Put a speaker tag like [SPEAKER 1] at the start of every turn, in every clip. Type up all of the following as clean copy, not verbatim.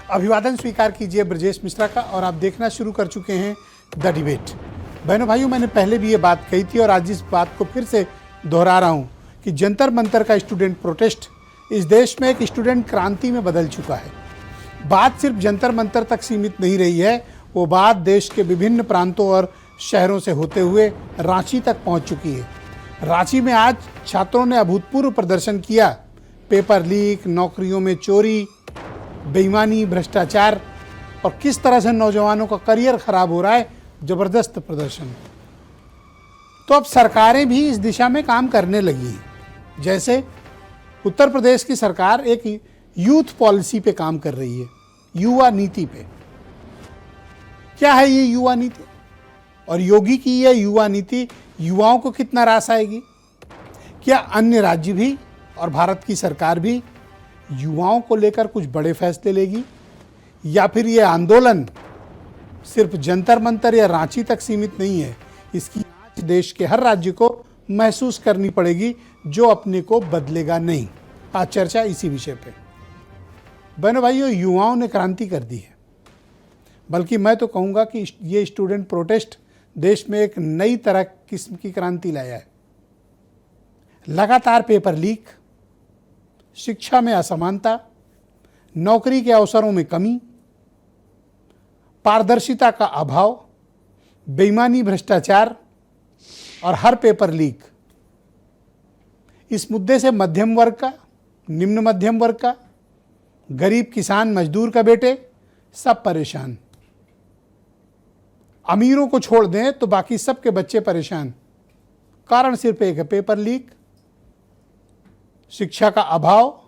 [SPEAKER 1] अभिवादन स्वीकार कीजिए ब्रजेश मिश्रा का और आप देखना शुरू कर चुके हैं द डिबेट। बहनों भाइयों, मैंने पहले भी ये बात कही थी और आज इस बात को फिर से दोहरा रहा हूँ कि जंतर मंतर का स्टूडेंट प्रोटेस्ट इस देश में एक स्टूडेंट क्रांति में बदल चुका है। बात सिर्फ जंतर मंतर तक सीमित नहीं रही है, वो बात देश के विभिन्न प्रांतों और शहरों से होते हुए रांची तक पहुँच चुकी है। रांची में आज छात्रों ने अभूतपूर्व प्रदर्शन किया। पेपर लीक, नौकरियों में चोरी, बेईमानी, भ्रष्टाचार और किस तरह से नौजवानों का करियर खराब हो रहा है, जबरदस्त प्रदर्शन। तो अब सरकारें भी इस दिशा में काम करने लगी हैं। जैसे उत्तर प्रदेश की सरकार एक यूथ पॉलिसी पे काम कर रही है, युवा नीति पे। क्या है ये युवा नीति? और योगी की यह युवा नीति युवाओं को कितना रास आएगी? क्या अन्य राज्य भी और भारत की सरकार भी युवाओं को लेकर कुछ बड़े फैसले लेगी, या फिर ये आंदोलन सिर्फ जंतर मंतर या रांची तक सीमित नहीं है? इसकी आंच देश के हर राज्य को महसूस करनी पड़ेगी, जो अपने को बदलेगा नहीं। आज चर्चा इसी विषय पे। बहनों भाइयों, युवाओं ने क्रांति कर दी है, बल्कि मैं तो कहूँगा कि ये स्टूडेंट प्रोटेस्ट देश में एक नई तरह किस्म की क्रांति लाया है। लगातार पेपर लीक, शिक्षा में असमानता, नौकरी के अवसरों में कमी, पारदर्शिता का अभाव, बेईमानी, भ्रष्टाचार और हर पेपर लीक। इस मुद्दे से मध्यम वर्ग का, निम्न मध्यम वर्ग का, गरीब किसान मजदूर का बेटे सब परेशान। अमीरों को छोड़ दें तो बाकी सबके बच्चे परेशान। कारण सिर्फ एक है, पेपर लीक, शिक्षा का अभाव,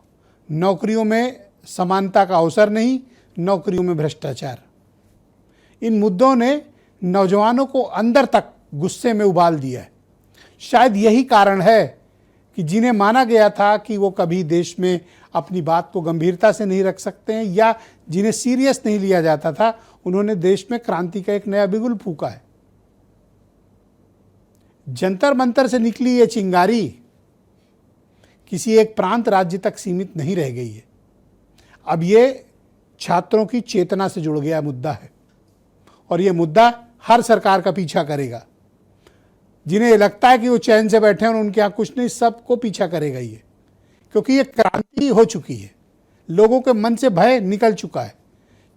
[SPEAKER 1] नौकरियों में समानता का अवसर नहीं, नौकरियों में भ्रष्टाचार। इन मुद्दों ने नौजवानों को अंदर तक गुस्से में उबाल दिया है। शायद यही कारण है कि जिन्हें माना गया था कि वो कभी देश में अपनी बात को गंभीरता से नहीं रख सकते हैं या जिन्हें सीरियस नहीं लिया जाता था, उन्होंने देश में क्रांति का एक नया बिगुल फूंका है। जंतर मंतर से निकली ये चिंगारी किसी एक प्रांत राज्य तक सीमित नहीं रह गई है। अब ये छात्रों की चेतना से जुड़ गया मुद्दा है और ये मुद्दा हर सरकार का पीछा करेगा। जिन्हें लगता है कि वो चैन से बैठे हैं और उनके यहाँ कुछ नहीं, सबको पीछा करेगा ये, क्योंकि ये क्रांति हो चुकी है। लोगों के मन से भय निकल चुका है।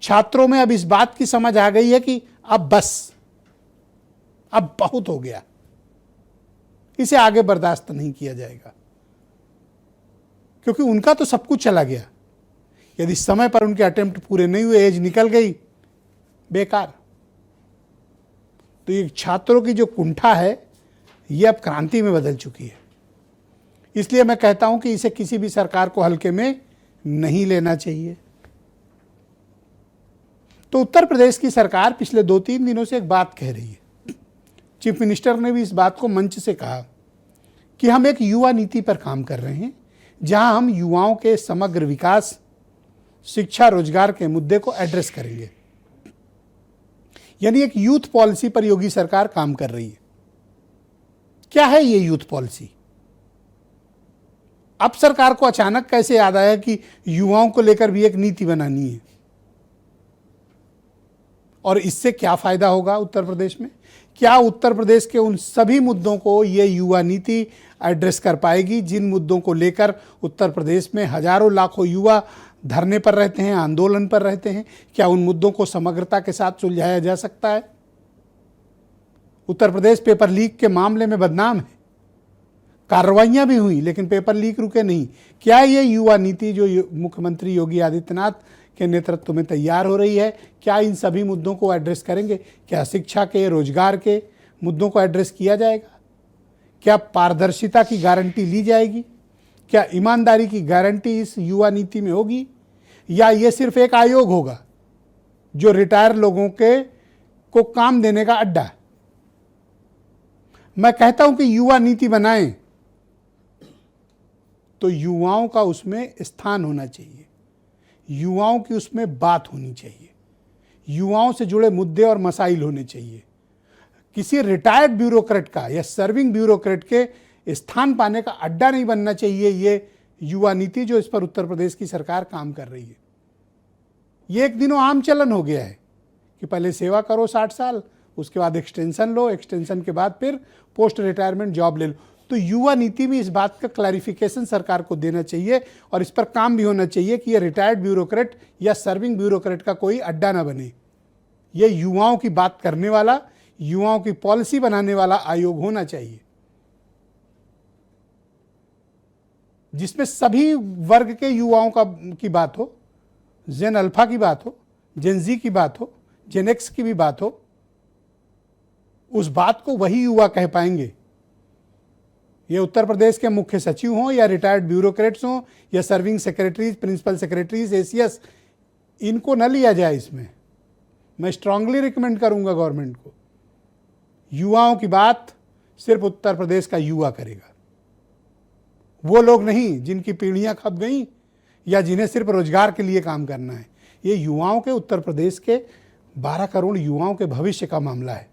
[SPEAKER 1] छात्रों में अब इस बात की समझ आ गई है कि अब बस, अब बहुत हो गया, इसे आगे बर्दाश्त नहीं किया जाएगा, क्योंकि उनका तो सब कुछ चला गया। यदि समय पर उनके अटेम्प्ट पूरे नहीं हुए, एज निकल गई, बेकार। तो ये छात्रों की जो कुंठा है, ये अब क्रांति में बदल चुकी है। इसलिए मैं कहता हूं कि इसे किसी भी सरकार को हल्के में नहीं लेना चाहिए। तो उत्तर प्रदेश की सरकार पिछले 2-3 दिनों से एक बात कह रही है। चीफ मिनिस्टर ने भी इस बात को मंच से कहा कि हम एक युवा नीति पर काम कर रहे हैं, जहां हम युवाओं के समग्र विकास, शिक्षा, रोजगार के मुद्दे को एड्रेस करेंगे। यानी एक यूथ पॉलिसी पर योगी सरकार काम कर रही है। क्या है ये यूथ पॉलिसी? अब सरकार को अचानक कैसे याद आया कि युवाओं को लेकर भी एक नीति बनानी है? और इससे क्या फायदा होगा उत्तर प्रदेश में? क्या उत्तर प्रदेश के उन सभी मुद्दों को ये युवा नीति एड्रेस कर पाएगी जिन मुद्दों को लेकर उत्तर प्रदेश में हजारों लाखों युवा धरने पर रहते हैं, आंदोलन पर रहते हैं? क्या उन मुद्दों को समग्रता के साथ सुलझाया जा सकता है? उत्तर प्रदेश पेपर लीक के मामले में बदनाम है। कार्रवाइयां भी हुई, लेकिन पेपर लीक रुके नहीं। क्या ये युवा नीति जो मुख्यमंत्री योगी आदित्यनाथ के नेतृत्व में तैयार हो रही है, क्या इन सभी मुद्दों को एड्रेस करेंगे? क्या शिक्षा के, रोजगार के मुद्दों को एड्रेस किया जाएगा? क्या पारदर्शिता की गारंटी ली जाएगी? क्या ईमानदारी की गारंटी इस युवा नीति में होगी? या ये सिर्फ एक आयोग होगा जो रिटायर लोगों को काम देने का अड्डा है? मैं कहता हूं कि युवा नीति बनाएं तो युवाओं का उसमें स्थान होना चाहिए, युवाओं की उसमें बात होनी चाहिए, युवाओं से जुड़े मुद्दे और मसाइल होने चाहिए। किसी रिटायर्ड ब्यूरोक्रेट का या सर्विंग ब्यूरोक्रेट के स्थान पाने का अड्डा नहीं बनना चाहिए ये युवा नीति जो इस पर उत्तर प्रदेश की सरकार काम कर रही है। ये एक दिनों आम चलन हो गया है कि पहले सेवा करो 60 साल, उसके बाद एक्सटेंशन लो, एक्सटेंशन के बाद फिर पोस्ट रिटायरमेंट जॉब ले लो। तो युवा नीति में इस बात का क्लैरिफिकेशन सरकार को देना चाहिए और इस पर काम भी होना चाहिए कि ये रिटायर्ड ब्यूरोक्रेट या सर्विंग ब्यूरोक्रेट का कोई अड्डा ना बने। ये युवाओं की बात करने वाला, युवाओं की पॉलिसी बनाने वाला आयोग होना चाहिए, जिसमें सभी वर्ग के युवाओं की बात हो, जेन अल्फा की बात हो, जेन जी की बात हो, जेन एक्स की भी बात हो। उस बात को वही युवा कह पाएंगे। ये उत्तर प्रदेश के मुख्य सचिव हों या रिटायर्ड ब्यूरोक्रेट्स हों या serving secretaries, principal secretaries, ACS, इनको न लिया जाए इसमें। मैं स्ट्रांगली रिकमेंड करूंगा गवर्नमेंट को, युवाओं की बात सिर्फ उत्तर प्रदेश का युवा करेगा। वो लोग नहीं जिनकी पीढ़ियां खप गई या जिन्हें सिर्फ रोजगार के लिए काम करना है। ये युवाओं के, उत्तर प्रदेश के 12 करोड़ युवाओं के भविष्य का मामला है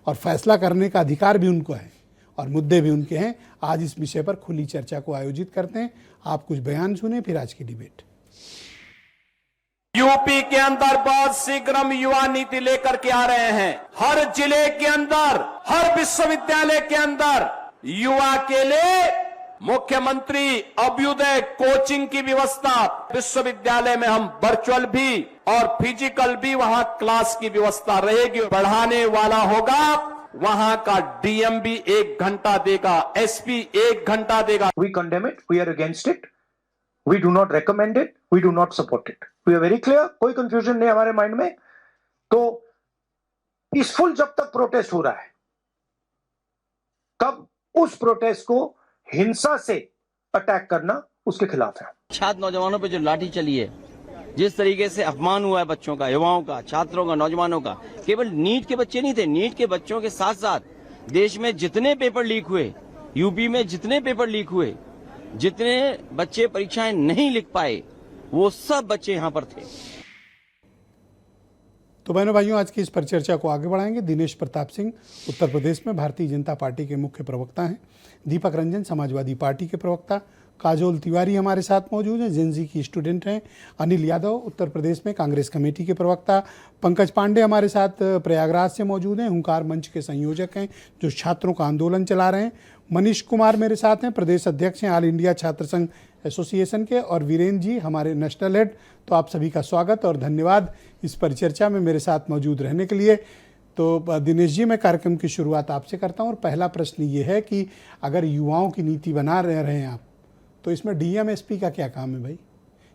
[SPEAKER 1] और फैसला करने का अधिकार भी उनको है और मुद्दे भी उनके हैं। आज इस विषय पर खुली चर्चा को आयोजित करते हैं। आप कुछ बयान सुने, फिर आज की डिबेट।
[SPEAKER 2] यूपी के अंदर बहुत शीघ्र हम युवा नीति लेकर के आ रहे हैं। हर जिले के अंदर, हर विश्वविद्यालय के अंदर युवा के लिए मुख्यमंत्री अभ्युदय कोचिंग की व्यवस्था, विश्वविद्यालय में हम वर्चुअल भी और फिजिकल भी वहां क्लास की व्यवस्था रहेगी। बढ़ाने वाला होगा, वहां का डीएम भी 1 घंटा देगा, एसपी 1 घंटा देगा।
[SPEAKER 3] We condemn it, we are against it, we do not recommend it, we do not support it. We are very clear, कोई कंफ्यूजन नहीं हमारे माइंड में। तो पीसफुल जब तक प्रोटेस्ट हो रहा है, तब उस प्रोटेस्ट को हिंसा से अटैक करना उसके खिलाफ है।
[SPEAKER 4] छात्र नौजवानों पे जो लाठी चली है, जिस तरीके से अपमान हुआ है बच्चों का, युवाओं का, छात्रों का, नौजवानों का, केवल नीट के बच्चे नहीं थे, नीट के बच्चों के साथ साथ देश में जितने पेपर लीक हुए, यूपी में जितने पेपर लीक हुए, जितने बच्चे परीक्षाएं नहीं लिख पाए, वो सब बच्चे यहां पर थे।
[SPEAKER 1] तो बहनों भाइयों, आज की इस परिचर्चा को आगे बढ़ाएंगे। दिनेश प्रताप सिंह उत्तर प्रदेश में भारतीय जनता पार्टी के मुख्य प्रवक्ता हैं। दीपक रंजन समाजवादी पार्टी के प्रवक्ता। काजोल तिवारी हमारे साथ मौजूद हैं, जेनजी की स्टूडेंट हैं। अनिल यादव उत्तर प्रदेश में कांग्रेस कमेटी के प्रवक्ता। पंकज पांडे हमारे साथ प्रयागराज से मौजूद हैं, हुंकार मंच के संयोजक हैं जो छात्रों का आंदोलन चला रहे हैं। मनीष कुमार मेरे साथ हैं, प्रदेश अध्यक्ष हैं ऑल इंडिया छात्र संघ एसोसिएशन के। और वीरेंद्र जी हमारे नेशनल हेड। तो आप सभी का स्वागत और धन्यवाद इस परिचर्चा में मेरे साथ मौजूद रहने के लिए। तो दिनेश जी, मैं कार्यक्रम की शुरुआत आपसे करता हूं और पहला प्रश्न ये है कि अगर युवाओं की नीति बना रहे हैं आप, तो इसमें डीएम एसपी का क्या काम है भाई?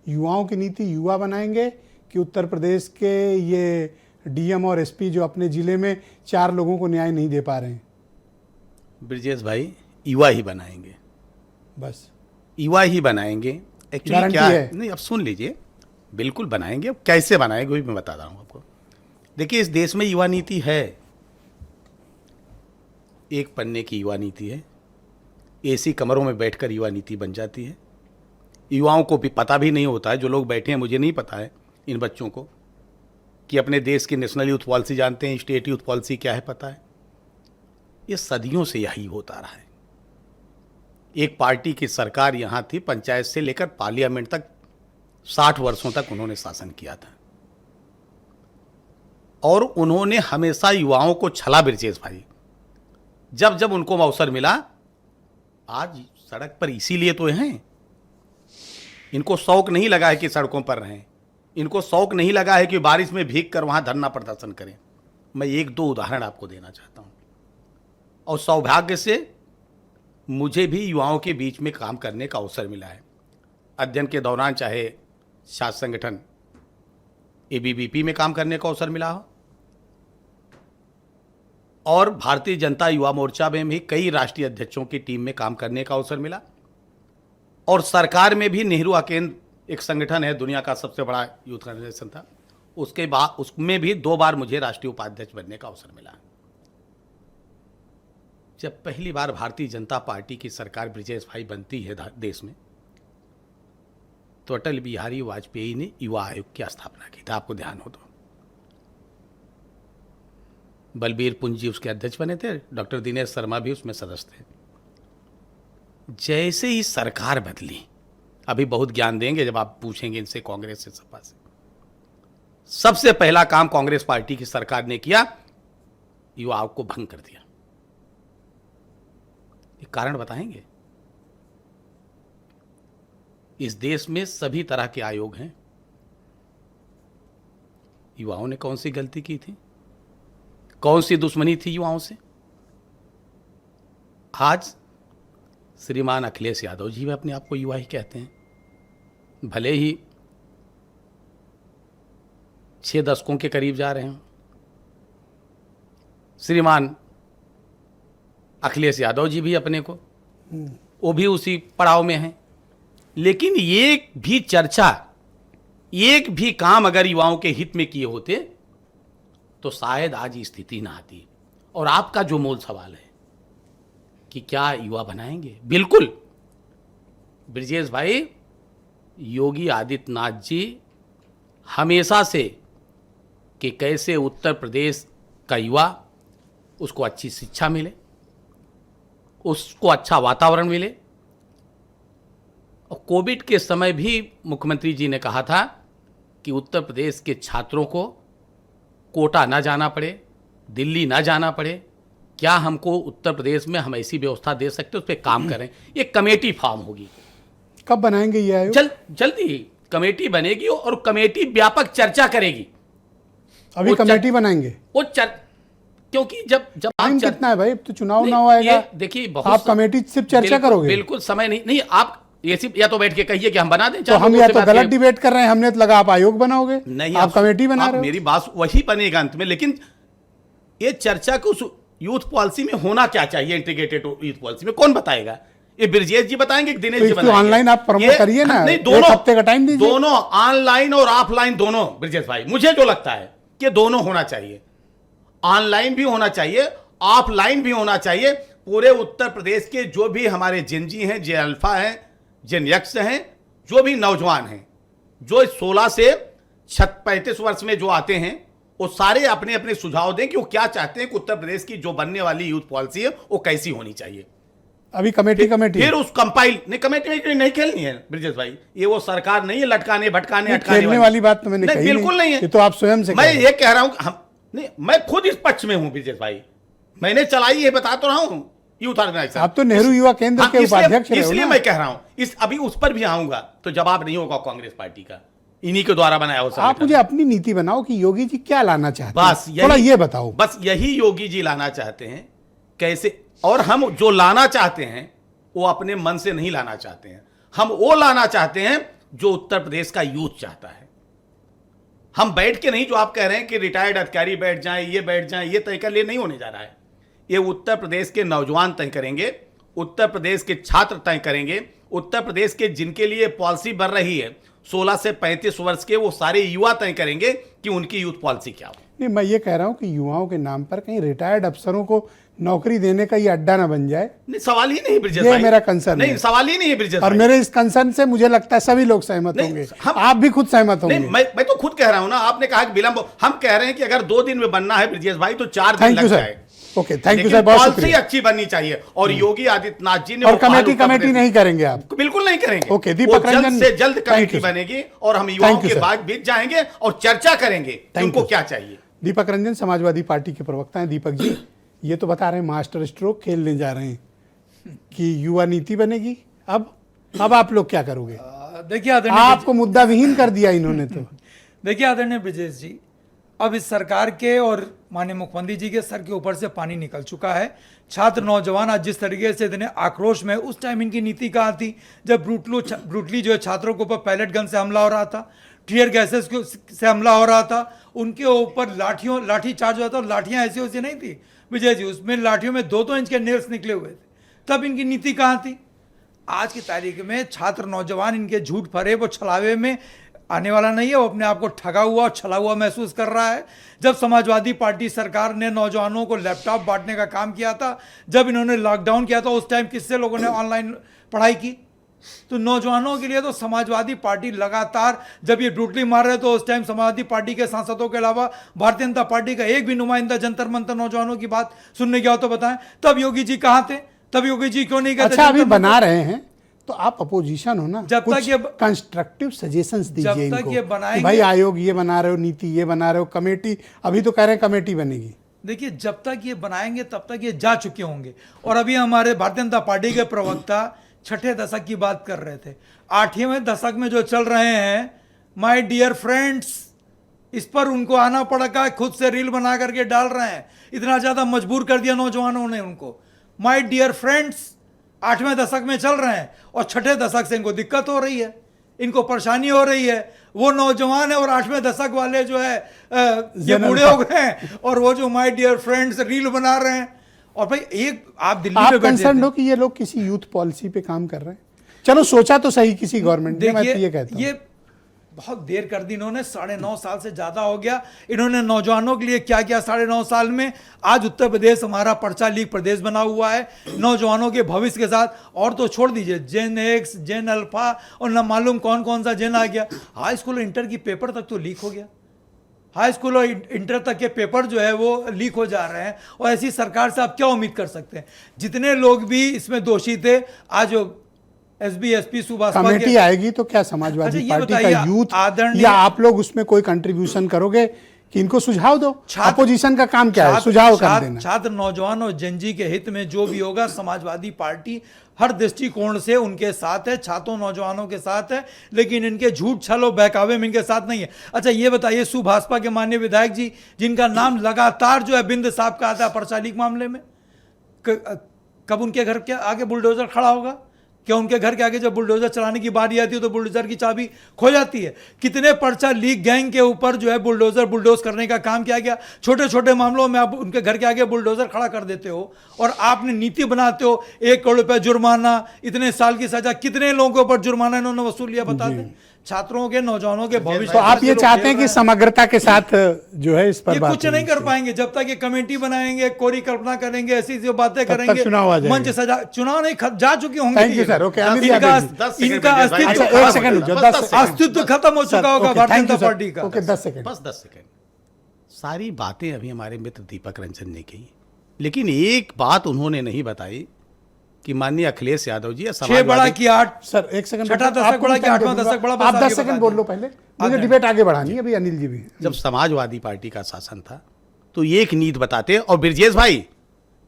[SPEAKER 1] युवाओं की नीति युवा बनाएंगे कि उत्तर प्रदेश के ये डीएम और एसपी जो अपने ज़िले में 4 लोगों को न्याय नहीं दे पा रहे हैं?
[SPEAKER 5] ब्रजेश भाई, युवा ही बनाएंगे,
[SPEAKER 1] बस
[SPEAKER 5] युवा ही बनाएंगे। एक्चुअली क्या
[SPEAKER 1] है?
[SPEAKER 5] नहीं, अब सुन लीजिए, बिल्कुल बनाएंगे। अब कैसे बनाएंगे वही मैं बता रहा हूँ आपको। देखिए, इस देश में युवा नीति है, एक पन्ने की युवा नीति है। एसी कमरों में बैठकर युवा नीति बन जाती है। युवाओं को भी पता भी नहीं होता है, जो लोग बैठे हैं, मुझे नहीं पता है इन बच्चों को कि अपने देश की नेशनल यूथ पॉलिसी जानते हैं, स्टेट यूथ पॉलिसी क्या है पता है। ये सदियों से यही होता रहा है। एक पार्टी की सरकार यहाँ थी, पंचायत से लेकर पार्लियामेंट तक 60 वर्षों तक उन्होंने शासन किया था और उन्होंने हमेशा युवाओं को छला ब्रजेश भाई। जब जब उनको अवसर मिला, आज सड़क पर इसीलिए तो हैं। इनको शौक नहीं लगा है कि सड़कों पर रहें, इनको शौक नहीं लगा है कि बारिश में भीग कर वहां धरना प्रदर्शन करें। मैं 1-2 उदाहरण आपको देना चाहता हूं। और सौभाग्य से मुझे भी युवाओं के बीच में काम करने का अवसर मिला है। अध्ययन के दौरान चाहे छात्र संगठन एबीवीपी में काम करने का अवसर मिला हो और भारतीय जनता युवा मोर्चा में भी कई राष्ट्रीय अध्यक्षों की टीम में काम करने का अवसर मिला और सरकार में भी नेहरू केंद्र एक संगठन है, दुनिया का सबसे बड़ा यूथ ऑर्गेनाइजेशन था, उसके बाद उसमें भी 2 बार मुझे राष्ट्रीय उपाध्यक्ष बनने का अवसर मिला। जब पहली बार भारतीय जनता पार्टी की सरकार ब्रजेश भाई बनती है देश में, तो अटल बिहारी वाजपेयी ने युवा आयोग की स्थापना की थी, आपको ध्यान हो तो। बलबीर पुंज जी उसके अध्यक्ष बने थे, डॉक्टर दिनेश शर्मा भी उसमें सदस्य थे। जैसे ही सरकार बदली, अभी बहुत ज्ञान देंगे जब आप पूछेंगे इनसे, कांग्रेस से, सपा से, सबसे पहला काम कांग्रेस पार्टी की सरकार ने किया, युवाओं को भंग कर दिया। ये कारण बताएंगे? इस देश में सभी तरह के आयोग हैं, युवाओं ने कौन सी गलती की थी, कौन सी दुश्मनी थी युवाओं से? आज श्रीमान अखिलेश यादव जी भी अपने आप को युवा ही कहते हैं, भले ही 6 दशकों के करीब जा रहे हैं। श्रीमान अखिलेश यादव जी भी अपने को, वो भी उसी पड़ाव में हैं। लेकिन एक भी चर्चा, एक भी काम अगर युवाओं के हित में किए होते तो शायद आज ये स्थिति ना आती। और आपका जो मूल सवाल है कि क्या युवा बनाएंगे, बिल्कुल ब्रजेश भाई, योगी आदित्यनाथ जी हमेशा से कि कैसे उत्तर प्रदेश का युवा, उसको अच्छी शिक्षा मिले, उसको अच्छा वातावरण मिले। और कोविड के समय भी मुख्यमंत्री जी ने कहा था कि उत्तर प्रदेश के छात्रों को कोटा ना जाना पड़े, दिल्ली ना जाना पड़े। क्या हमको उत्तर प्रदेश में हम ऐसी व्यवस्था दे सकते, उस पर काम करें। ये कमेटी फॉर्म होगी।
[SPEAKER 1] कब बनाएंगे ये आयोग?
[SPEAKER 5] जल्दी कमेटी बनेगी और कमेटी व्यापक चर्चा करेगी।
[SPEAKER 1] अभी कमेटी बनाएंगे
[SPEAKER 5] वो क्योंकि जब
[SPEAKER 1] टाइम कितना है भाई? तो चुनाव ना आएगा,
[SPEAKER 5] देखिए
[SPEAKER 1] आप कमेटी सिर्फ चर्चा करोगे?
[SPEAKER 5] बिल्कुल समय नहीं आप ये सिर्फ या तो बैठ के कहिए कि हम बना दें,
[SPEAKER 1] तो हम या तो गलत डिबेट कर रहे हैं, हमने तो लगा आप आयोग बनाओगे, नहीं आप कमेटी बना रहे हो।
[SPEAKER 5] मेरी बात वही बनेगा अंत में। लेकिन ये चर्चा को यूथ पॉलिसी में होना क्या चाहिए, इंटीग्रेटेड यूथ पॉलिसी में कौन बताएगा? ये ब्रजेश जी बताएंगे कि दिनेश जी बताएंगे?
[SPEAKER 1] ऑनलाइन आप प्रमोट करिए ना,
[SPEAKER 5] नहीं,
[SPEAKER 1] दोनों हफ्ते का टाइम दीजिए।
[SPEAKER 5] दोनों ऑनलाइन और ऑफलाइन दोनों ब्रजेश भाई, मुझे जो लगता है कि दोनों होना चाहिए। ऑनलाइन भी होना चाहिए, ऑफलाइन भी होना चाहिए। पूरे उत्तर प्रदेश के जो भी हमारे जिनजी हैं, जे अल्फा हैं, जिन यक्स हैं, जो भी नौजवान हैं, जो 16 से 35 वर्ष में जो आते हैं, वो सारे अपने अपने सुझाव दें कि वो क्या चाहते हैं कि उत्तर प्रदेश की जो बनने वाली यूथ पॉलिसी है वो कैसी होनी चाहिए।
[SPEAKER 1] अभी कमेटी
[SPEAKER 5] फिर उस कंपाइल नहीं, कमेटी नहीं खेलनी है ब्रजेश भाई। ये वो सरकार नहीं है लटकाने भटकाने
[SPEAKER 1] खेलने वाली बात तो मैंने कही
[SPEAKER 5] बिल्कुल नहीं है।
[SPEAKER 1] ये तो आप स्वयं से
[SPEAKER 5] मैं ये कह रहा हूं कि हम नहीं, मैं खुद इस पक्ष में हूं ब्रजेश भाई, मैंने चलाई है, बता तो रहा हूं यूथ ऑर्गेनाइजेशन।
[SPEAKER 1] आप तो नेहरू युवा केंद्र के उपाध्यक्ष रहे हो
[SPEAKER 5] इसलिए
[SPEAKER 1] ना?
[SPEAKER 5] मैं कह रहा हूं अभी उस पर भी आऊंगा तो जवाब नहीं होगा कांग्रेस पार्टी का, इन्हीं के द्वारा बनाया हो।
[SPEAKER 1] आप मुझे अपनी नीति बनाओ कि योगी जी क्या लाना चाहते हैं,
[SPEAKER 5] बस
[SPEAKER 1] थोड़ा ये बताओ।
[SPEAKER 5] बस यही योगी जी लाना चाहते हैं कैसे, और हम जो लाना चाहते हैं वो अपने मन से नहीं लाना चाहते हैं, हम वो लाना चाहते हैं जो उत्तर प्रदेश का यूथ चाहता है। हम बैठ के नहीं, जो आप कह रहे हैं कि रिटायर्ड अधिकारी बैठ जाएं, ये बैठ जाएं, ये तय कर ले, नहीं होने जा रहा है। ये उत्तर प्रदेश के नौजवान तय करेंगे, उत्तर प्रदेश के छात्र तय करेंगे, उत्तर प्रदेश के जिनके लिए पॉलिसी बन रही है 16 से 35 वर्ष के, वो सारे युवा तय करेंगे कि उनकी यूथ पॉलिसी क्या हो।
[SPEAKER 1] नहीं, मैं ये कह रहा हूं कि युवाओं के नाम पर कहीं रिटायर्ड अफसरों को नौकरी देने का ये अड्डा ना बन जाए।
[SPEAKER 5] नहीं, सवाल ही नहीं ब्रजेश
[SPEAKER 1] ये
[SPEAKER 5] भाई,
[SPEAKER 1] मेरा कंसर्न
[SPEAKER 5] नहीं
[SPEAKER 1] है।
[SPEAKER 5] सवाल ही नहीं है ब्रजेश
[SPEAKER 1] और
[SPEAKER 5] भाई।
[SPEAKER 1] मेरे इस कंसर्न से मुझे लगता है सभी लोग सहमत होंगे, आप भी खुद सहमत होंगे।
[SPEAKER 5] नहीं, मैं तो खुद कह रहा हूं ना, आपने कहा कि विलंब, हम कह रहे हैं कि अगर 2 दिन में बनना है ब्रजेश भाई तो 4 दिन लग जाए।
[SPEAKER 1] ओके, थैंक यू सर, बहुत
[SPEAKER 5] पॉलिसी
[SPEAKER 1] शुक्रिया।
[SPEAKER 5] अच्छी बननी चाहिए और योगी आदित्यनाथ जी ने
[SPEAKER 1] और कमेटी नहीं करेंगे आप?
[SPEAKER 5] बिल्कुल नहीं करेंगे।
[SPEAKER 1] ओके, दीपक रंजन,
[SPEAKER 5] जल्द से जल्द
[SPEAKER 1] थैंक
[SPEAKER 5] कमेटी
[SPEAKER 1] यू
[SPEAKER 5] बनेगी और हम युवाओं के बाद बीच जाएंगे और चर्चा करेंगे कि उनको क्या चाहिए।
[SPEAKER 1] दीपक रंजन समाजवादी पार्टी के प्रवक्ता हैं। दीपक जी, ये तो बता रहे हैं मास्टर स्ट्रोक खेलने जा रहे हैं कि युवा नीति बनेगी। अब आप लोग क्या करोगे?
[SPEAKER 6] देखिए आदरणीय,
[SPEAKER 1] आपको मुद्दा विहीन कर दिया इन्होंने तो।
[SPEAKER 6] देखिए आदरणीय ब्रजेश जी, अब इस सरकार के और माननीय मुख्यमंत्री जी के सर के ऊपर से पानी निकल चुका है। छात्र नौजवान आज जिस तरीके से इतने आक्रोश में, उस टाइम इनकी नीति कहाँ थी जब ब्रूटली जो है छात्रों के ऊपर पैलेट गन से हमला हो रहा था, टीयर गैसेस से हमला हो रहा था, उनके ऊपर लाठी चार्ज हुआ था और लाठियाँ ऐसी वैसी नहीं थी विजय जी, उसमें लाठियों में 2-2 इंच के नेल्स निकले हुए थे। तब इनकी नीति कहाँ थी? आज की तारीख में छात्र नौजवान इनके झूठ फरेब और छलावे में आने वाला नहीं है। वो अपने आप को ठगा हुआ और छला हुआ महसूस कर रहा है। जब समाजवादी पार्टी सरकार ने नौजवानों को लैपटॉप बांटने का काम किया था, जब इन्होंने लॉकडाउन किया था, उस टाइम किससे लोगों ने ऑनलाइन पढ़ाई की? तो नौजवानों के लिए तो समाजवादी पार्टी लगातार, जब ये ब्रूटली मार रहे तो उस टाइम समाजवादी पार्टी के सांसदों के अलावा भारतीय जनता पार्टी का एक भी नुमाइंदा जंतर मंतर नौजवानों की बात सुनने गया हो तो बताएं। तब योगी जी कहाँ थे? तब योगी जी क्यों नहीं कहते?
[SPEAKER 1] अच्छा, अभी बना रहे हैं, तो आप अपोजिशन हो ना,
[SPEAKER 6] जब तक ये
[SPEAKER 1] कंस्ट्रक्टिव सजेशंस
[SPEAKER 6] जब
[SPEAKER 1] दीजिए
[SPEAKER 6] तक
[SPEAKER 1] इनको
[SPEAKER 6] ये
[SPEAKER 1] कि
[SPEAKER 6] बनाएंगे-
[SPEAKER 1] भाई आयोग ये बना रहे हो, नीति ये बना रहे हो, कमेटी अभी तो कह रहे हैं कमेटी बनेगी।
[SPEAKER 6] देखिए, जब तक ये बनाएंगे तब तक ये जा चुके होंगे। और अभी हमारे भारतीय जनता पार्टी के प्रवक्ता छठे दशक की बात कर रहे थे। 8वें दशक में जो चल रहे हैं, माय डियर फ्रेंड्स, इस पर उनको आना पड़ेगा, खुद से रील बना करके डाल रहे हैं। इतना ज्यादा मजबूर कर दिया नौजवानों ने उनको। माय डियर फ्रेंड्स 8वें दशक में चल रहे हैं और छठे दशक से इनको दिक्कत हो रही है, इनको परेशानी हो रही है। वो नौजवान है और 8वें दशक वाले जो है ये बूढ़े हो गए हैं, और वो जो माय डियर फ्रेंड्स रील बना रहे हैं। और भाई एक आप दिल्ली
[SPEAKER 1] आप
[SPEAKER 6] में बैठे
[SPEAKER 1] कंसर्न
[SPEAKER 6] थे।
[SPEAKER 1] हो कि ये लोग किसी यूथ पॉलिसी पे काम कर रहे हैं? चलो सोचा तो सही किसी गवर्नमेंट ने, मैं तो ये कहता हूं।
[SPEAKER 6] ये बहुत देर कर दी इन्होंने, 9.5 साल से ज्यादा हो गया। इन्होंने नौजवानों के लिए क्या किया 9.5 साल में? आज उत्तर प्रदेश हमारा पर्चा लीग प्रदेश बना हुआ है नौजवानों के भविष्य के साथ। और तो छोड़ दीजिए, जेन एक्स, जेन अल्फा और न मालूम कौन कौन सा जेन आ गया। हाई स्कूल और इंटर की पेपर तक तो लीक हो गया। हाई स्कूल और इंटर तक के पेपर जो है वो लीक हो जा रहे हैं। और ऐसी सरकार से आप क्या उम्मीद कर सकते हैं? जितने लोग भी इसमें दोषी थे, आज एसबी एसपी सुभाष
[SPEAKER 1] कमेटी आएगी तो क्या समाजवादी
[SPEAKER 6] अच्छा, ये
[SPEAKER 1] पार्टी
[SPEAKER 6] बताइए,
[SPEAKER 1] का यूथ
[SPEAKER 6] आदरणीय-
[SPEAKER 1] या आप लोग उसमें कोई कंट्रीब्यूशन करोगे कि इनको सुझाव दो?
[SPEAKER 6] छात्र-
[SPEAKER 1] अपोजिशन का काम क्या है? सुझाव कर देना।
[SPEAKER 6] छात्र, नौजवान और जनजी के हित में जो भी होगा, समाजवादी पार्टी हर दृष्टिकोण से उनके साथ है, छात्रों नौजवानों के साथ है, लेकिन इनके झूठ छल और बहकावे में इनके साथ नहीं है। अच्छा ये बताइए, सुभाषपा के माननीय विधायक जी, जिनका नाम लगातार जो है बिंद साहब का आता है पर्चा लीक मामले में, कब उनके घर के आगे बुलडोजर खड़ा होगा? क्या उनके घर के आगे जब बुलडोजर चलाने की बारी आती है तो बुलडोजर की चाबी खो जाती है? कितने पर्चा लीक गैंग के ऊपर जो है बुलडोज करने का काम किया गया। छोटे छोटे मामलों में आप उनके घर के आगे बुलडोजर खड़ा कर देते हो और आपने नीति बनाते हो 1 करोड़ रुपए जुर्माना, इतने साल की सजा। कितने लोगों के ऊपर जुर्माना इन्होंने वसूल लिया बता दें? छात्रों के, नौजवानों के भविष्य।
[SPEAKER 1] तो आप ये चाहते हैं कि समग्रता के साथ जो है इस पर
[SPEAKER 6] ये
[SPEAKER 1] बात
[SPEAKER 6] कुछ नहीं कर पाएंगे जब तक ये कमेटी बनाएंगे, कोरी कल्पना करेंगे, ऐसी जो बातें
[SPEAKER 1] तक
[SPEAKER 6] करेंगे।
[SPEAKER 1] चुनाव आ जाएंगे।
[SPEAKER 6] मंच सजा, चुनाव नहीं जा चुके होंगे।
[SPEAKER 1] Thank you sir. Okay, Anil
[SPEAKER 6] इनका
[SPEAKER 1] यादव जी।
[SPEAKER 5] 10 सेकंड
[SPEAKER 6] इनका
[SPEAKER 5] में भाई,
[SPEAKER 6] अस्तित्व
[SPEAKER 1] अच्छा, 1 सेकंड रुको, 10 सेकंड।
[SPEAKER 6] अस्तित्व खत्म हो चुका होगा भारतीय जनता पार्टी का।
[SPEAKER 1] Okay 10 second.
[SPEAKER 5] बस 10 सेकंड। सारी बातें अभी हमारे मित्र दीपक रंजन ने की, लेकिन एक बात उन्होंने नहीं बताई कि माननीय अखिलेश यादव जी या
[SPEAKER 6] 6 बड़ा की 8
[SPEAKER 1] सर 1 सेकंड।
[SPEAKER 6] छठा दशक
[SPEAKER 1] आपको
[SPEAKER 6] बड़ा कि
[SPEAKER 1] टाइम
[SPEAKER 6] 8वां
[SPEAKER 1] दे दूंगा।
[SPEAKER 6] दशक बड़ा, बस
[SPEAKER 1] आप
[SPEAKER 6] आगे
[SPEAKER 1] 10 सेकंड
[SPEAKER 6] बता
[SPEAKER 1] बोल लो
[SPEAKER 6] दीजिए।
[SPEAKER 1] पहले, मुझे डिबेट आगे बढ़ानी है। अभी अनिल जी भी।
[SPEAKER 5] जब समाजवादी पार्टी का शासन था तो ये एक नीति बताते, और ब्रजेश भाई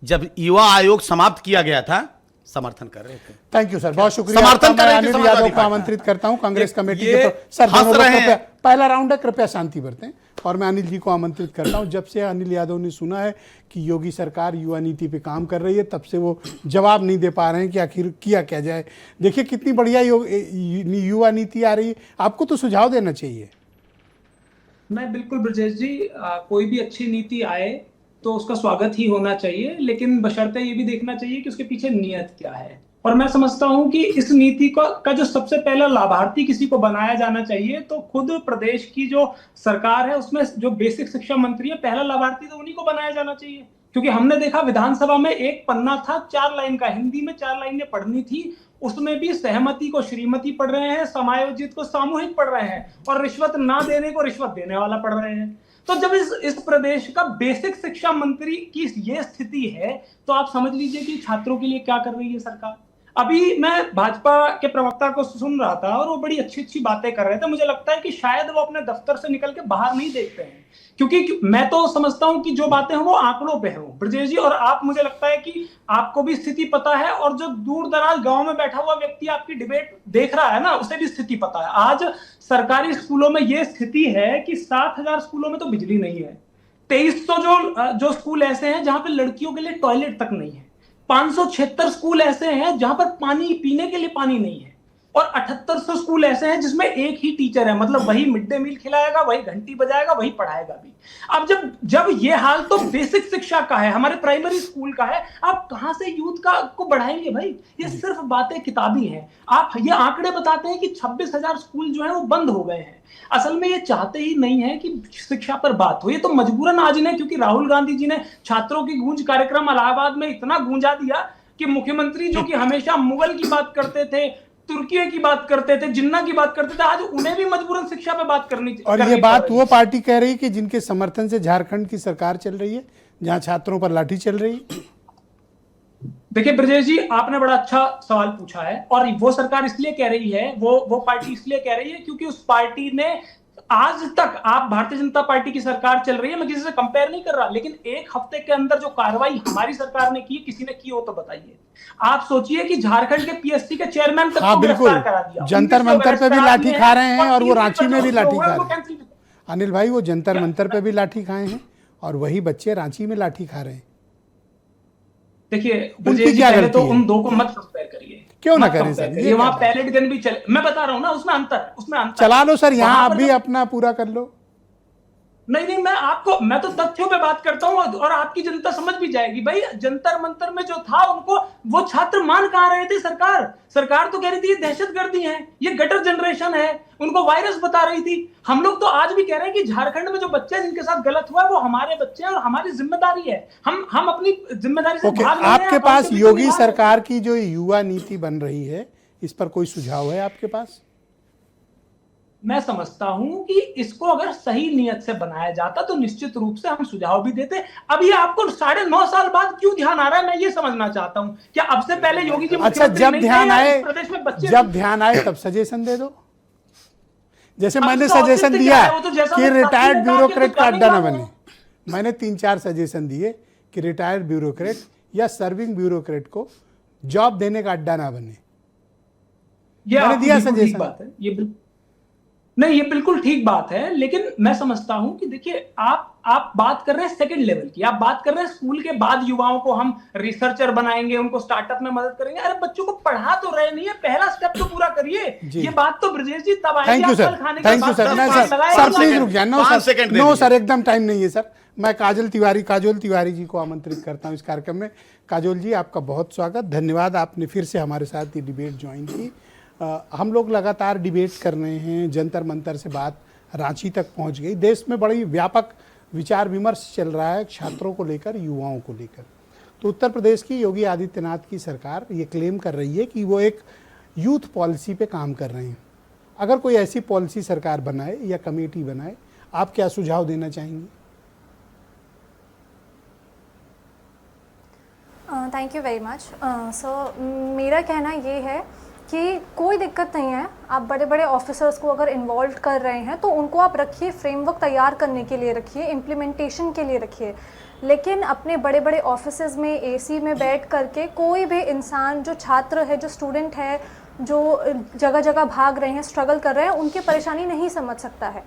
[SPEAKER 5] जब युवा आयोग समाप्त किया गया था समर्थन कर रहे थे।
[SPEAKER 1] थैंक यू सर, बहुत शुक्रिया।
[SPEAKER 5] समर्थन
[SPEAKER 1] मैं
[SPEAKER 5] कर रहे थे
[SPEAKER 1] अनिल
[SPEAKER 5] समाजवादी
[SPEAKER 1] यादव को
[SPEAKER 5] पार्टी।
[SPEAKER 1] आमंत्रित करता हूं कांग्रेस कमेटी
[SPEAKER 6] ये
[SPEAKER 1] के सर
[SPEAKER 5] हंस
[SPEAKER 1] दोनों लोग
[SPEAKER 5] रहे हैं।
[SPEAKER 1] कृपया, पहला राउंड है, कृपया शांति बरतें। और मैं अनिल जी को आमंत्रित करता हूं। जब से अनिल यादव ने सुना है कि योगी सरकार युवा नीति पे काम कर रही है, तब से वो जवाब नहीं दे पा रहे हैं कि आखिर किया क्या जाए। देखिए कितनी बढ़िया युवा नीति आ रही है, आपको तो सुझाव देना चाहिए।
[SPEAKER 7] मैं बिल्कुल ब्रजेश जी, कोई भी अच्छी नीति आए तो उसका स्वागत ही होना चाहिए, लेकिन बशर्ते ये भी देखना चाहिए कि उसके पीछे नियत क्या है। और मैं समझता हूं कि इस नीति का जो सबसे पहला लाभार्थी किसी को बनाया जाना चाहिए, तो खुद प्रदेश की जो सरकार है उसमें जो बेसिक शिक्षा मंत्री है, पहला लाभार्थी तो उन्हीं को बनाया जाना चाहिए। क्योंकि हमने देखा विधानसभा में एक पन्ना था 4 लाइन का, हिंदी में 4 लाइनें पढ़नी थी, उसमें भी सहमति को श्रीमती पढ़ रहे हैं, समायोजित को सामूहिक पढ़ रहे हैं, और रिश्वत ना देने को रिश्वत देने वाला पढ़ रहे हैं। तो जब इस प्रदेश का बेसिक शिक्षा मंत्री की ये स्थिति है, तो आप समझ लीजिए कि छात्रों के लिए क्या कर रही है सरकार। अभी मैं भाजपा के प्रवक्ता को सुन रहा था और वो बड़ी अच्छी अच्छी बातें कर रहे थे। मुझे लगता है कि शायद वो अपने दफ्तर से निकल के बाहर नहीं देखते हैं, क्योंकि मैं तो समझता हूं कि जो बातें हैं वो आंकड़ों पे हो ब्रजेश जी। और आप, मुझे लगता है कि आपको भी स्थिति पता है, और जो दूर दराज गांव में बैठा हुआ व्यक्ति आपकी डिबेट देख रहा है ना, उसे भी स्थिति पता है। आज सरकारी स्कूलों में ये स्थिति है कि 7,000 स्कूलों में तो बिजली नहीं है, 2300 जो स्कूल ऐसे हैं जहां पे लड़कियों के लिए टॉयलेट तक नहीं है, 576 स्कूल ऐसे हैं जहां पर पानी पीने के लिए पानी नहीं है, और 7800 स्कूल ऐसे हैं जिसमें एक ही टीचर है, मतलब वही मिड डे मील खिलाएगा, वही घंटी बजाएगा, वही पढ़ाएगा भी। अब जब ये हाल तो बेसिक शिक्षा का है, हमारे प्राइमरी स्कूल का है, आप कहां से यूथ को बढ़ाएंगे भाई? ये सिर्फ बातें किताबी हैं। आप ये आंकड़े बताते हैं कि 26,000 स्कूल जो है वो बंद हो गए हैं। असल में ये चाहते ही नहीं है कि शिक्षा पर बात हो, ये तो मजबूरन आज ने, क्योंकि राहुल गांधी जी ने छात्रों की गूंज कार्यक्रम इलाहाबाद में इतना गूंजा दिया कि मुख्यमंत्री जो कि हमेशा मुगल की बात करते थे, तुर्की की बात करते थे, जिन्ना की बात करते थे, आज उन्हें भी मजबूरन शिक्षा पे बात करनी।
[SPEAKER 1] और ये बात वो पार्टी कह रही है कि जिनके समर्थन से झारखंड की सरकार चल रही है, जहां छात्रों पर लाठी चल रही है।
[SPEAKER 7] देखिए ब्रजेश जी, आपने बड़ा अच्छा सवाल पूछा है, और वो सरकार इसलिए कह रही है, वो पार्टी इसलिए कह रही है क्योंकि उस पार्टी ने आज तक, आप भारतीय जनता पार्टी की सरकार चल रही है, मैं किसी से कंपेयर नहीं कर रहा, लेकिन एक हफ्ते के अंदर जो कार्रवाई हमारी सरकार ने की, किसी ने की हो तो बताइए। आप सोचिए कि झारखंड के पीएससी के चेयरमैन तक
[SPEAKER 1] हाँ
[SPEAKER 7] को
[SPEAKER 1] बिल्कुल,
[SPEAKER 7] गिरफ्तार करा दिया,
[SPEAKER 1] जंतर मंतर पे भी लाठी खा रहे हैं और वो
[SPEAKER 7] 3
[SPEAKER 1] रांची में भी लाठी खा
[SPEAKER 7] वो
[SPEAKER 1] रहे हैं।
[SPEAKER 7] कैंसिल।
[SPEAKER 1] अनिल भाई, वो जंतर मंतर पे भी लाठी खाए हैं और वही बच्चे रांची में लाठी खा रहे हैं।
[SPEAKER 7] देखिए
[SPEAKER 1] उनकी
[SPEAKER 7] ब्रजेश जी,
[SPEAKER 1] क्या
[SPEAKER 7] पहले
[SPEAKER 1] गलती
[SPEAKER 7] तो
[SPEAKER 1] है?
[SPEAKER 7] उन दो को मत कंपेयर करिए।
[SPEAKER 1] क्यों ना
[SPEAKER 7] मत
[SPEAKER 1] करें
[SPEAKER 7] compare
[SPEAKER 1] सर,
[SPEAKER 7] करिए,
[SPEAKER 1] ये
[SPEAKER 7] वहां
[SPEAKER 1] क्या
[SPEAKER 7] पैलेट गन भी चले, मैं बता रहा हूं ना, उसमें अंतर है, उसमें अंतर
[SPEAKER 1] चला लो सर, यहाँ
[SPEAKER 7] वहां
[SPEAKER 1] आप
[SPEAKER 7] पर
[SPEAKER 1] भी
[SPEAKER 7] जो-
[SPEAKER 1] अपना पूरा कर लो।
[SPEAKER 7] नहीं, मैं तो तथ्यों पे बात करता हूं, और आपकी जनता समझ भी जाएगी। भाई, जंतर मंतर में जो था, उनको वो छात्र मान कहां रहे थे? सरकार तो कह रही थी ये दहशतगर्दी है, ये गटर जनरेशन है, उनको वायरस बता रही थी। हम लोग तो आज भी कह रहे हैं कि झारखंड में जो बच्चे जिनके साथ गलत हुआ है वो हमारे बच्चे हैं और हमारी जिम्मेदारी है, हम अपनी जिम्मेदारी से
[SPEAKER 1] ओके,
[SPEAKER 7] भाग नहीं रहे हैं,
[SPEAKER 1] आपके
[SPEAKER 7] आप
[SPEAKER 1] पास
[SPEAKER 7] हमसे भी
[SPEAKER 1] योगी
[SPEAKER 7] निभा रहे हैं।
[SPEAKER 1] सरकार की जो युवा नीति बन रही है, इस पर कोई सुझाव है आपके पास?
[SPEAKER 7] मैं समझता हूं कि इसको अगर सही नियत से बनाया जाता तो निश्चित रूप से हम सुझाव भी देते। अब ये आपको 9.5 साल बाद क्यों ध्यान आ रहा है, मैं ये समझना चाहता हूं। क्या अब से पहले योगी जी
[SPEAKER 1] अच्छा,
[SPEAKER 7] मुख्यमंत्री
[SPEAKER 1] जब
[SPEAKER 7] नहीं थे
[SPEAKER 1] ध्यान
[SPEAKER 7] या
[SPEAKER 1] आए,
[SPEAKER 7] इस प्रदेश में बच्चे
[SPEAKER 1] जब ध्यान आए तब सजेशन दे दो। जैसे
[SPEAKER 7] अब
[SPEAKER 1] मैंने
[SPEAKER 7] उसका
[SPEAKER 1] सजेशन
[SPEAKER 7] औचित्य
[SPEAKER 1] दिया
[SPEAKER 7] क्या है? वो तो जैसा
[SPEAKER 1] कि
[SPEAKER 7] मेरे साथी ने
[SPEAKER 1] रिटायर्ड
[SPEAKER 7] कहा कि
[SPEAKER 1] ब्यूरोक्रेट
[SPEAKER 7] तो
[SPEAKER 1] का अड्डा ना
[SPEAKER 7] जाने
[SPEAKER 1] बने। मैंने 3-4 सजेशन दिए कि रिटायर्ड ब्यूरोक्रेट या सर्विंग ब्यूरोक्रेट को जॉब देने का अड्डा ना बने।
[SPEAKER 7] ये
[SPEAKER 1] मैंने
[SPEAKER 7] आपकी
[SPEAKER 1] दिया
[SPEAKER 7] बिल्कुल ठीक
[SPEAKER 1] सजेशन।
[SPEAKER 7] बात है, नहीं, ये बिल्कुल ठीक बात है, लेकिन मैं समझता हूं कि देखिए, आप बात कर रहे हैं सेकंड लेवल की, आप बात कर रहे हैं स्कूल के बाद युवाओं को हम रिसर्चर बनाएंगे, उनको स्टार्टअप में मदद करेंगे। अरे बच्चों को पढ़ा तो रहे नहीं है, पहला स्टेप तो पूरा करिए। ये बात तो ब्रजेश जी तब आएगी,
[SPEAKER 1] थैंक यू
[SPEAKER 7] आप
[SPEAKER 1] सर,
[SPEAKER 7] कल खाने के
[SPEAKER 1] थैंक यू
[SPEAKER 7] बाद
[SPEAKER 1] सर।
[SPEAKER 7] 10
[SPEAKER 1] नहीं
[SPEAKER 7] मिनट
[SPEAKER 1] सर,
[SPEAKER 7] लगाए,
[SPEAKER 1] सर
[SPEAKER 7] तो
[SPEAKER 1] प्लीज
[SPEAKER 7] लगाए।
[SPEAKER 1] रुक जाए। नो
[SPEAKER 5] 5
[SPEAKER 1] सर,
[SPEAKER 5] सेकंड दे
[SPEAKER 1] नो
[SPEAKER 5] दीजिए।
[SPEAKER 1] सर, एकदम टाइम नहीं है सर। मैं काजल तिवारी जी को आमंत्रित करता हूं इस कार्यक्रम में। काजल जी, आपका बहुत स्वागत, धन्यवाद, आपने फिर से हमारे साथ ये डिबेट ज्वाइन की। हम लोग लगातार डिबेट कर रहे हैं, जंतर मंतर से बात रांची तक पहुंच गई। देश में बड़ी व्यापक विचार विमर्श चल रहा है छात्रों को लेकर, युवाओं को लेकर। तो उत्तर प्रदेश की योगी आदित्यनाथ की सरकार ये क्लेम कर रही है कि वो एक यूथ पॉलिसी पे काम कर रहे हैं। अगर कोई ऐसी पॉलिसी सरकार बनाए या कमेटी बनाए, आप क्या सुझाव देना चाहेंगे?
[SPEAKER 8] Thank you very much. So मेरा कहना ये है कि कोई दिक्कत नहीं है, आप बड़े बड़े ऑफिसर्स को अगर इन्वॉल्व कर रहे हैं तो उनको आप रखिए, फ्रेमवर्क तैयार करने के लिए रखिए, इम्प्लीमेंटेशन के लिए रखिए। लेकिन अपने बड़े बड़े ऑफिसेज में एसी में बैठ करके कोई भी इंसान, जो छात्र है, जो स्टूडेंट है, जो जगह जगह भाग रहे हैं, स्ट्रगल कर रहे हैं, उनकी परेशानी नहीं समझ सकता है।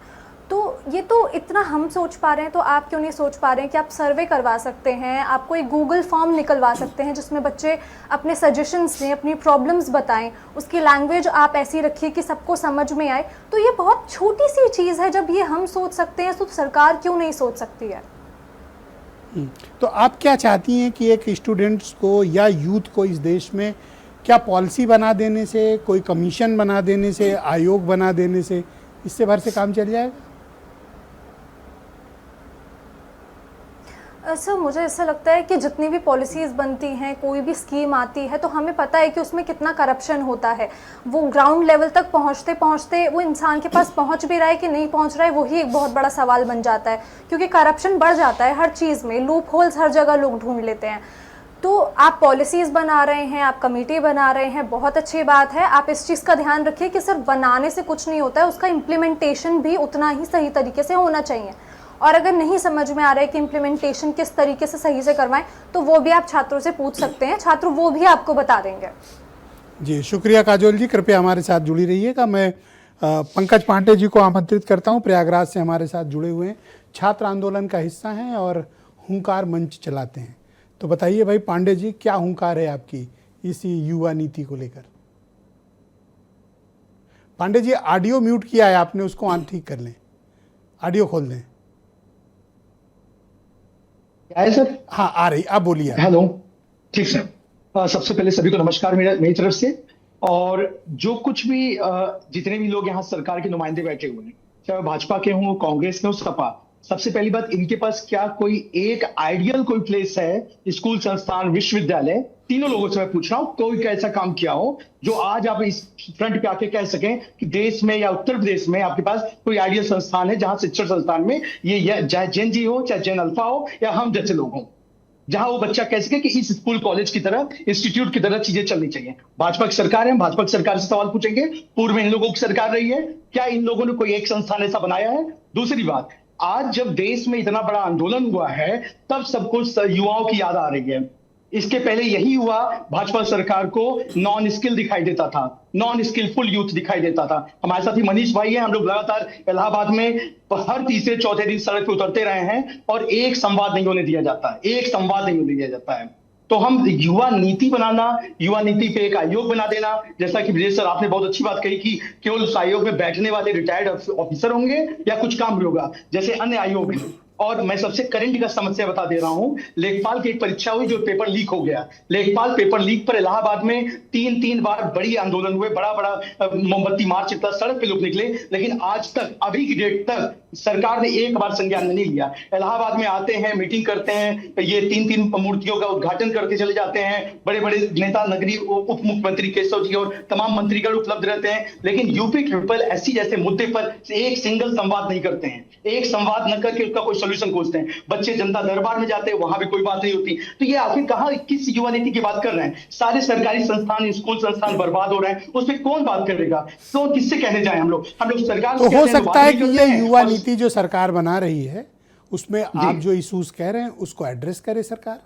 [SPEAKER 8] तो ये तो इतना हम सोच पा रहे हैं, तो आप क्यों नहीं सोच पा रहे हैं कि आप सर्वे करवा सकते हैं, आप कोई गूगल फॉर्म निकलवा सकते हैं जिसमें बच्चे अपने सजेशंस दें, अपनी प्रॉब्लम्स बताएं, उसकी लैंग्वेज आप ऐसी रखिए कि सबको समझ में आए। तो ये बहुत छोटी सी चीज़ है, जब ये हम सोच सकते हैं तो सरकार क्यों नहीं सोच सकती है?
[SPEAKER 1] तो आप क्या चाहती हैं कि एक स्टूडेंट्स को या यूथ को इस देश में क्या पॉलिसी बना देने से, कोई कमीशन बना देने से, आयोग बना देने से इससे भर से काम चल जाएगा?
[SPEAKER 8] सर, मुझे ऐसा लगता है कि जितनी भी पॉलिसीज़ बनती हैं, कोई भी स्कीम आती है, तो हमें पता है कि उसमें कितना करप्शन होता है। वो ग्राउंड लेवल तक पहुंचते पहुंचते वो इंसान के पास पहुंच भी रहा है कि नहीं पहुंच रहा है, वही एक बहुत बड़ा सवाल बन जाता है, क्योंकि करप्शन बढ़ जाता है हर चीज़ में, लूप होल्स हर जगह लोग ढूंढ लेते हैं। तो आप पॉलिसीज़ बना रहे हैं, आप कमेटी बना रहे हैं, बहुत अच्छी बात है। आप इस चीज़ का ध्यान रखिए कि सिर्फ बनाने से कुछ नहीं होता है, उसका इम्प्लीमेंटेशन भी उतना ही सही तरीके से होना चाहिए। और अगर नहीं समझ में आ रहा है कि इम्प्लीमेंटेशन किस तरीके से सही से करवाएं, तो वो भी आप छात्रों से पूछ सकते हैं, छात्र वो भी आपको बता देंगे।
[SPEAKER 1] जी शुक्रिया काजोल जी, कृपया हमारे साथ जुड़ी रहिएगा। मैं पंकज पांडे जी को आमंत्रित करता हूं, प्रयागराज से हमारे साथ जुड़े हुए हैं, छात्र आंदोलन का हिस्सा हैं और हुंकार मंच चलाते हैं। तो बताइए भाई पांडे जी, क्या हुंकार है आपकी इस युवा नीति को लेकर? पांडे जी, ऑडियो म्यूट किया है आपने, उसको ऑन ठीक कर लें, ऑडियो खोल दें।
[SPEAKER 9] है सर?
[SPEAKER 1] हाँ आ रही, आप बोलिए।
[SPEAKER 9] हेलो, ठीक सर। सबसे पहले सभी को नमस्कार मेरी तरफ से। और जो कुछ भी जितने भी लोग यहाँ सरकार के नुमाइंदे बैठे हुए हैं, चाहे भाजपा के हों, कांग्रेस के हों, सपा, सबसे पहली बात, इनके पास क्या कोई एक आइडियल कोई प्लेस है, स्कूल, संस्थान, विश्वविद्यालय? तीनों लोगों से मैं पूछ रहा हूँ, कोई कैसा काम किया हो जो आज आप इस फ्रंट पे आके कह सकें कि देश में या उत्तर प्रदेश में आपके पास कोई आइडियल संस्थान है जहां शिक्षण संस्थान में ये चाहे जैन जी हो, चाहे जैन अल्फा हो, या हम जैसे लोग हों? जहां वो बच्चा कह सके कि इस स्कूल कॉलेज की तरह, इंस्टीट्यूट की तरह चीजें चलनी चाहिए। भाजपा की सरकार है, भाजपा की सरकार से सवाल पूछेंगे, पूर्व में इन लोगों की सरकार रही है, क्या इन लोगों ने कोई एक संस्थान ऐसा बनाया है? दूसरी बात, आज जब देश में इतना बड़ा आंदोलन हुआ है तब सबको युवाओं की याद आ रही है। इसके पहले यही हुआ, भाजपा सरकार को नॉन स्किल दिखाई देता था, नॉन स्किलफुल यूथ दिखाई देता था। हमारे साथ ही मनीष भाई हैं, हम लोग लगातार इलाहाबाद में हर तीसरे चौथे दिन सड़क पे उतरते रहे हैं और एक संवाद नहीं होने दिया जाता है, एक संवाद नहीं होने दिया जाता है। तो हम युवा नीति बनाना, युवा नीति पे एक आयोग बना देना, जैसा कि ब्रजेश सर आपने बहुत अच्छी बात कही कि केवल उस आयोग में बैठने वाले रिटायर्ड ऑफिसर होंगे या कुछ काम भी होगा जैसे अन्य आयोग हैं। और मैं सबसे करंट का समस्या बता दे रहा हूं, लेखपाल की एक परीक्षा हुई जो पेपर लीक हो गया। लेखपाल पेपर लीक पर इलाहाबाद में 3 बार बड़ी आंदोलन हुए, बड़ा बड़ा मोमबत्ती मार्च इतना, सड़क पे लोग निकले, लेकिन आज तक, अभी की डेट तक सरकार ने एक बार संज्ञान नहीं लिया। इलाहाबाद में आते हैं, मीटिंग करते हैं, ये 3 मूर्तियों का उद्घाटन करके चले जाते हैं, बड़े बड़े नेता, नगरीय उप मुख्यमंत्री केशव जी और तमाम मंत्रीगण उपलब्ध रहते हैं, लेकिन यूपी ट्रिपल एससी जैसे मुद्दे पर एक सिंगल संवाद नहीं करते हैं, एक संवाद न करके उसका कोई सोल्यूशन खोजते हैं। बच्चे जनता दरबार में जाते हैं, वहां भी कोई बात नहीं होती। तो ये आखिर कहां, किस युवा नीति की बात कर रहे हैं? सारे सरकारी संस्थान, स्कूल संस्थान बर्बाद हो रहे हैं, उस पर कौन बात करेगा? तो किससे कहने जाए हम लोग सरकार
[SPEAKER 1] तो हो सकता है कि ये युवा नीति जो सरकार बना रही है उसमें आप जो इश्यूज कह रहे हैं उसको एड्रेस करे सरकार।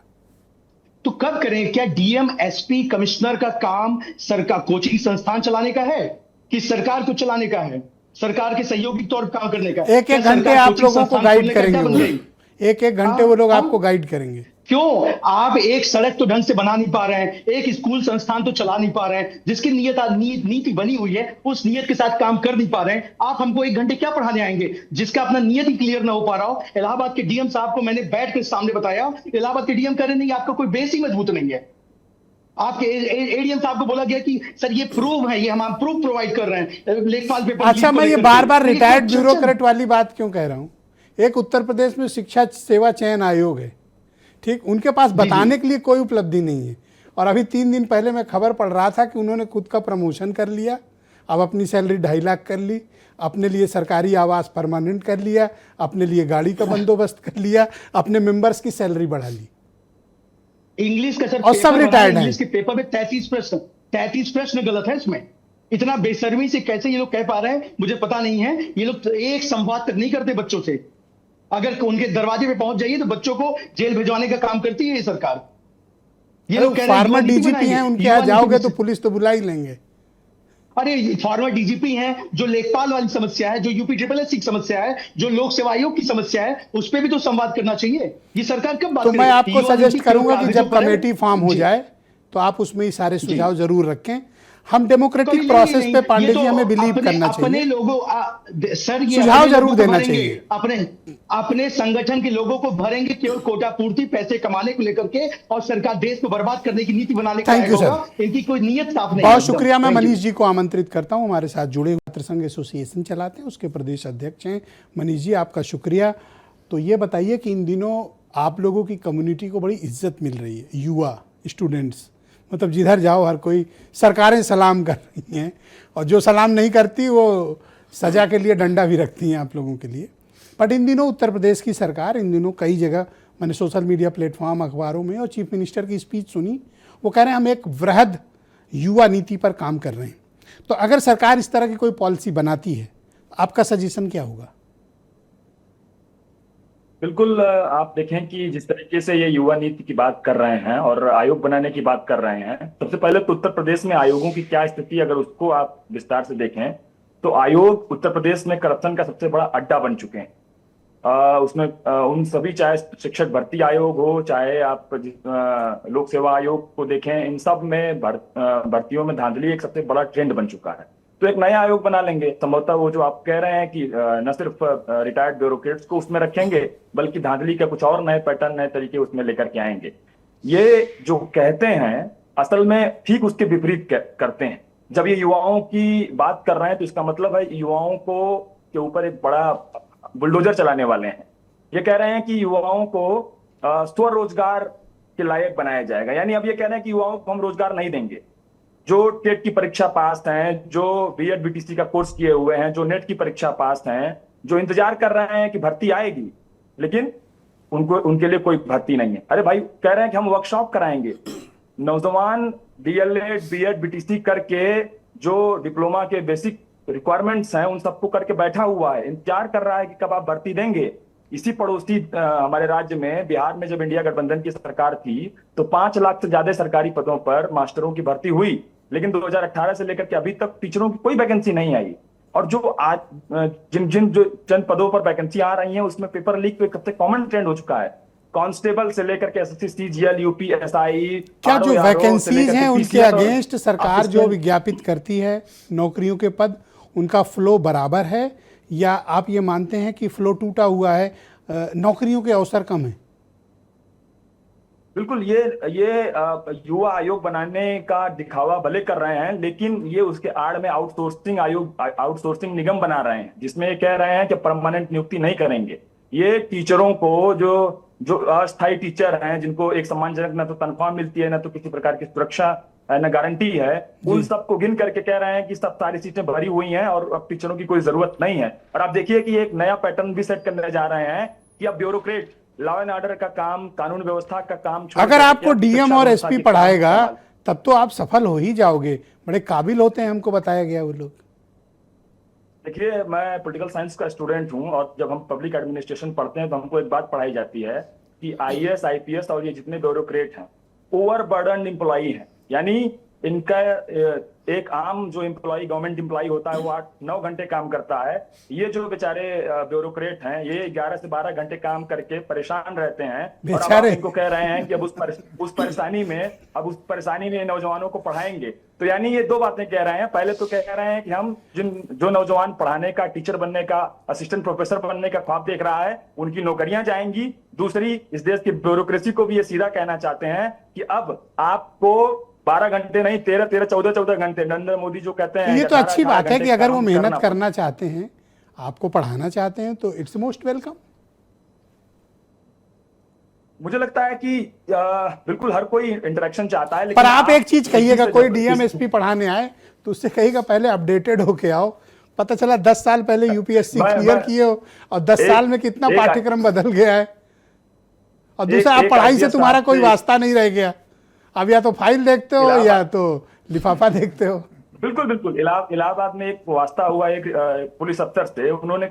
[SPEAKER 9] तो कब करें? क्या डीएम, एसपी, कमिश्नर का काम सरकार कोचिंग संस्थान चलाने का है कि सरकार को चलाने का है, सरकार के सहयोगी तौर पर काम करने का?
[SPEAKER 1] एक घंटे आप लोगों को गाइड करेंगे, एक घंटे वो लोग आपको गाइड करेंगे।
[SPEAKER 9] क्यों? आप एक सड़क तो ढंग से बना नहीं पा रहे हैं, एक स्कूल संस्थान तो चला नहीं पा रहे हैं, जिसकी नीति बनी हुई है उस नियत के साथ काम कर नहीं पा रहे हैं। आप हमको 1 घंटे क्या पढ़ाने आएंगे जिसका अपना नियत ही क्लियर ना हो पा रहा हो? इलाहाबाद के डीएम साहब को मैंने बैठ के सामने बताया, इलाहाबाद के डीएम कह रहे नहीं, आपका कोई बेस ही मजबूत नहीं है। आपके एडीएम साहब को बोला गया कि सर ये प्रूफ है, ये हम प्रूफ प्रोवाइड कर रहे हैं लेखपाल पेपर।
[SPEAKER 1] अच्छा, मैं ये बार बार रिटायर्ड ब्यूरोक्रेट वाली बात क्यों कह रहा हूं? एक उत्तर प्रदेश में शिक्षा सेवा चयन आयोग है, ठीक, उनके पास बताने के लिए कोई उपलब्धि नहीं है। और अभी 3 दिन पहले मैं खबर पढ़ रहा था कि उन्होंने खुद का प्रमोशन कर लिया, अब अपनी सैलरी 2.5 लाख कर ली, अपने लिए सरकारी आवास परमानेंट कर लिया, अपने लिए गाड़ी का बंदोबस्त कर लिया, अपने मेंबर्स की सैलरी बढ़ा ली।
[SPEAKER 9] इंग्लिश का सर
[SPEAKER 1] और सब रिटायर्ड हैं।
[SPEAKER 9] इंग्लिश के पेपर में 33 प्रश्न गलत है इसमें। इतना बेशर्मी से कैसे ये लोग कह पा रहे हैं मुझे पता नहीं है। ये लोग एक संवाद तक नहीं करते बच्चों से। अगर उनके दरवाजे पे पहुंच जाइए तो बच्चों को जेल भिजवाने का काम करती है ये सरकार। ये लोग कह रहे हैं
[SPEAKER 1] फार्मर डीजीपी हैं, उनके यहाँ जाओगे तो पुलिस तो बुला ही लेंगे।
[SPEAKER 9] अरे फॉर्मर डीजीपी हैं, जो लेखपाल वाली समस्या है, जो यूपी ट्रिपल एस की समस्या है, जो लोक सेवा आयोग की समस्या है, उस पर भी तो संवाद करना चाहिए। ये सरकार कब बात
[SPEAKER 1] तो मैं आपको सजेस्ट करूंगा कि जब
[SPEAKER 9] करें?
[SPEAKER 1] कमेटी फॉर्म हो जाए तो आप उसमें ही सारे सुझाव जरूर रखें। हम डेमोक्रेटिक प्रोसेस पे पांडे जी हमें बिलीव करना चाहिए।
[SPEAKER 9] अपने लोगों सर ये
[SPEAKER 1] सुझाव जरूर देना चाहिए।
[SPEAKER 9] अपने संगठन के लोगों को भरेंगे केवल कोटा पूर्ति, पैसे कमाने को लेकर के, और सरकार देश को बर्बाद करने की नीति बनाने का होगा। इनकी कोई नीयत साफ नहीं।
[SPEAKER 1] बहुत शुक्रिया। मैं मनीष जी को आमंत्रित करता हूं, हमारे साथ जुड़े छात्र संघ एसोसिएशन चलाते हैं, उसके प्रदेश अध्यक्ष हैं। मनीष जी, आपका शुक्रिया। तो ये बताइए कि इन दिनों आप लोगों की कम्युनिटी को बड़ी इज्जत मिल रही है, युवा स्टूडेंट्स, मतलब जिधर जाओ हर कोई, सरकारें सलाम कर रही हैं, और जो सलाम नहीं करती वो सजा के लिए डंडा भी रखती हैं आप लोगों के लिए। बट इन दिनों उत्तर प्रदेश की सरकार, इन दिनों कई जगह मैंने सोशल मीडिया प्लेटफॉर्म, अखबारों में और चीफ मिनिस्टर की स्पीच सुनी, वो कह रहे हैं हम एक वृहद युवा नीति पर काम कर रहे हैं। तो अगर सरकार इस तरह की कोई पॉलिसी बनाती है, आपका सजेशन क्या होगा?
[SPEAKER 10] बिल्कुल, आप देखें कि जिस तरीके से ये युवा नीति की बात कर रहे हैं और आयोग बनाने की बात कर रहे हैं, सबसे पहले तो उत्तर प्रदेश में आयोगों की क्या स्थिति, अगर उसको आप विस्तार से देखें तो आयोग उत्तर प्रदेश में करप्शन का सबसे बड़ा अड्डा बन चुके हैं। उसमें उन सभी, चाहे शिक्षक भर्ती आयोग हो, चाहे आप लोक सेवा आयोग को देखें, इन सब में भर्तियों में धांधली एक सबसे बड़ा ट्रेंड बन चुका है। तो एक नया आयोग बना लेंगे, संभवतः वो जो आप कह रहे हैं कि न सिर्फ रिटायर्ड ब्यूरोक्रेट्स को उसमें रखेंगे, बल्कि धांधली का कुछ और नए पैटर्न, नए तरीके उसमें लेकर के आएंगे। ये जो कहते हैं असल में ठीक उसके विपरीत करते हैं। जब ये युवाओं की बात कर रहे हैं तो इसका मतलब है युवाओं को के ऊपर एक बड़ा बुलडोजर चलाने वाले हैं। ये कह रहे हैं कि युवाओं को स्वरोजगार के लायक बनाया जाएगा। यानी अब ये कह रहे हैं कि युवाओं को हम रोजगार नहीं देंगे। जो टेट की परीक्षा पास हैं, जो बीएड बीटीसी का कोर्स किए हुए हैं, जो नेट की परीक्षा पास हैं, जो इंतजार कर रहे हैं कि भर्ती आएगी, लेकिन उनको उनके लिए कोई भर्ती नहीं है। अरे भाई कह रहे हैं कि हम वर्कशॉप कराएंगे। नौजवान डीएलएड बीएड बीटीसी करके जो डिप्लोमा के बेसिक रिक्वायरमेंट्स हैं उन सबको करके बैठा हुआ है, इंतजार कर रहा है कि कब आप भर्ती देंगे। इसी पड़ोसी हमारे राज्य में बिहार में जब इंडिया गठबंधन की सरकार थी तो 5 लाख से ज्यादा सरकारी पदों पर मास्टरों की भर्ती हुई, लेकिन 2018 से लेकर के अभी तक टीचरों की कोई वैकेंसी नहीं आई। और जो आज जो चंद पदों पर वैकेंसी आ रही है उसमें पेपर लीक तो एक सबसे कॉमन ट्रेंड हो चुका है। कांस्टेबल से लेकर के एसएससी सीजीएल यूपी एसआई,
[SPEAKER 1] क्या जो वैकेंसीज हैं उनके अगेंस्ट सरकार जो विज्ञापित करती है नौकरियों के पद, उनका फ्लो बराबर है या आप ये मानते हैं कि फ्लो टूटा हुआ है, नौकरियों के अवसर कम है?
[SPEAKER 10] बिल्कुल, ये युवा आयोग बनाने का दिखावा भले कर रहे हैं, लेकिन ये उसके आड़ में आउटसोर्सिंग निगम बना रहे हैं जिसमें ये कह रहे हैं कि परमानेंट नियुक्ति नहीं करेंगे। ये टीचरों को जो अस्थायी टीचर हैं जिनको एक सम्मानजनक न तो तनख्वाह मिलती है न तो किसी प्रकार की सुरक्षा न गारंटी है, उन सबको गिन करके कह रहे हैं कि सब सारी सीटें भरी हुई हैं और अब टीचरों की कोई जरूरत नहीं है। और आप देखिए कि एक नया पैटर्न भी सेट करने जा रहे हैं कि अब ब्यूरोक्रेट लॉ एंड ऑर्डर का काम, कानून व्यवस्था का काम,
[SPEAKER 1] अगर आपको डीएम और एसपी पढ़ाएगा तब तो आप सफल हो ही जाओगे। बड़े काबिल होते हैं, हमको बताया गया वो लोग।
[SPEAKER 10] देखिए, मैं पॉलिटिकल साइंस का स्टूडेंट हूं और जब हम पब्लिक एडमिनिस्ट्रेशन पढ़ते हैं तो हमको एक बात पढ़ाई जाती है कि आईएएस आईपीएस और ये जितने ब्यूरोक्रेट हैं ओवरबर्डन एम्प्लॉई हैं। यानी इनका एक आम जो एम्प्लॉई गवर्नमेंट एम्प्लॉई होता है वो 8-9 घंटे काम करता है, ये जो बेचारे ब्यूरोक्रेट हैं ये 11 से 12 घंटे काम करके परेशान रहते हैं। और अब आप इनको कह रहे हैं कि अब उस परेशानी में नौजवानों को पढ़ाएंगे। तो यानी ये 2 बातें कह रहे हैं। पहले तो कह रहे हैं कि हम जो नौजवान पढ़ाने का, टीचर बनने का, असिस्टेंट प्रोफेसर बनने का ख्वाब देख रहा है उनकी नौकरियां जाएंगी। दूसरी, इस देश की ब्यूरोक्रेसी को भी ये सीधा कहना चाहते हैं कि अब आपको 12 घंटे नहीं 13-13, 14-14 घंटे नरेंद्र मोदी जो कहते हैं।
[SPEAKER 1] ये तो अच्छी बात है कि अगर वो मेहनत करना चाहते हैं, आपको पढ़ाना चाहते हैं तो इट्स मोस्ट वेलकम।
[SPEAKER 10] मुझे लगता है कि बिल्कुल हर कोई इंटरेक्शन चाहता है, लेकिन
[SPEAKER 1] पर आप एक चीज कहिएगा, कोई डीएम एसपी पढ़ाने आए तो उससे कहिएगा पहले अपडेटेड होके आओ। पता चला 10 साल पहले यूपीएससी क्लियर किए हो और 10 साल में कितना पाठ्यक्रम बदल गया है। और दूसरा, आप पढ़ाई से तुम्हारा कोई वास्ता नहीं रह गया। अब या तो फाइल देखते हो या तो लिफाफा देखते हो।
[SPEAKER 10] बिल्कुल बिल्कुल। इलाहाबाद में एक वास्ता हुआ एक पुलिस अफसर से, उन्होंने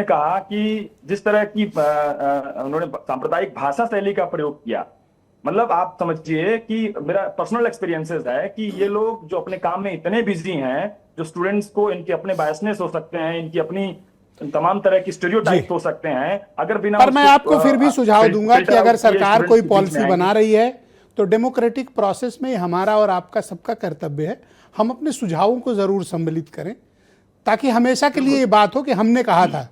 [SPEAKER 10] कहा कि जिस तरह की उन्होंने सांप्रदायिक भाषा शैली का प्रयोग किया, मतलब आप समझिए कि मेरा पर्सनल एक्सपीरियंसेस है कि ये लोग जो अपने काम में इतने बिजी हैं, जो स्टूडेंट्स को इनके अपने बायसनेस हो सकते हैं, इनकी अपनी तमाम तरह की स्टीरियोटाइप हो सकते हैं, अगर बिना
[SPEAKER 1] पर मैं आपको फिर भी सुझाव दूंगा कि अगर सरकार कोई पॉलिसी बना रही है तो डेमोक्रेटिक प्रोसेस में हमारा और आपका सबका कर्तव्य है हम अपने सुझावों को जरूर सम्मिलित करें, ताकि हमेशा के लिए ये बात हो कि हमने कहा था।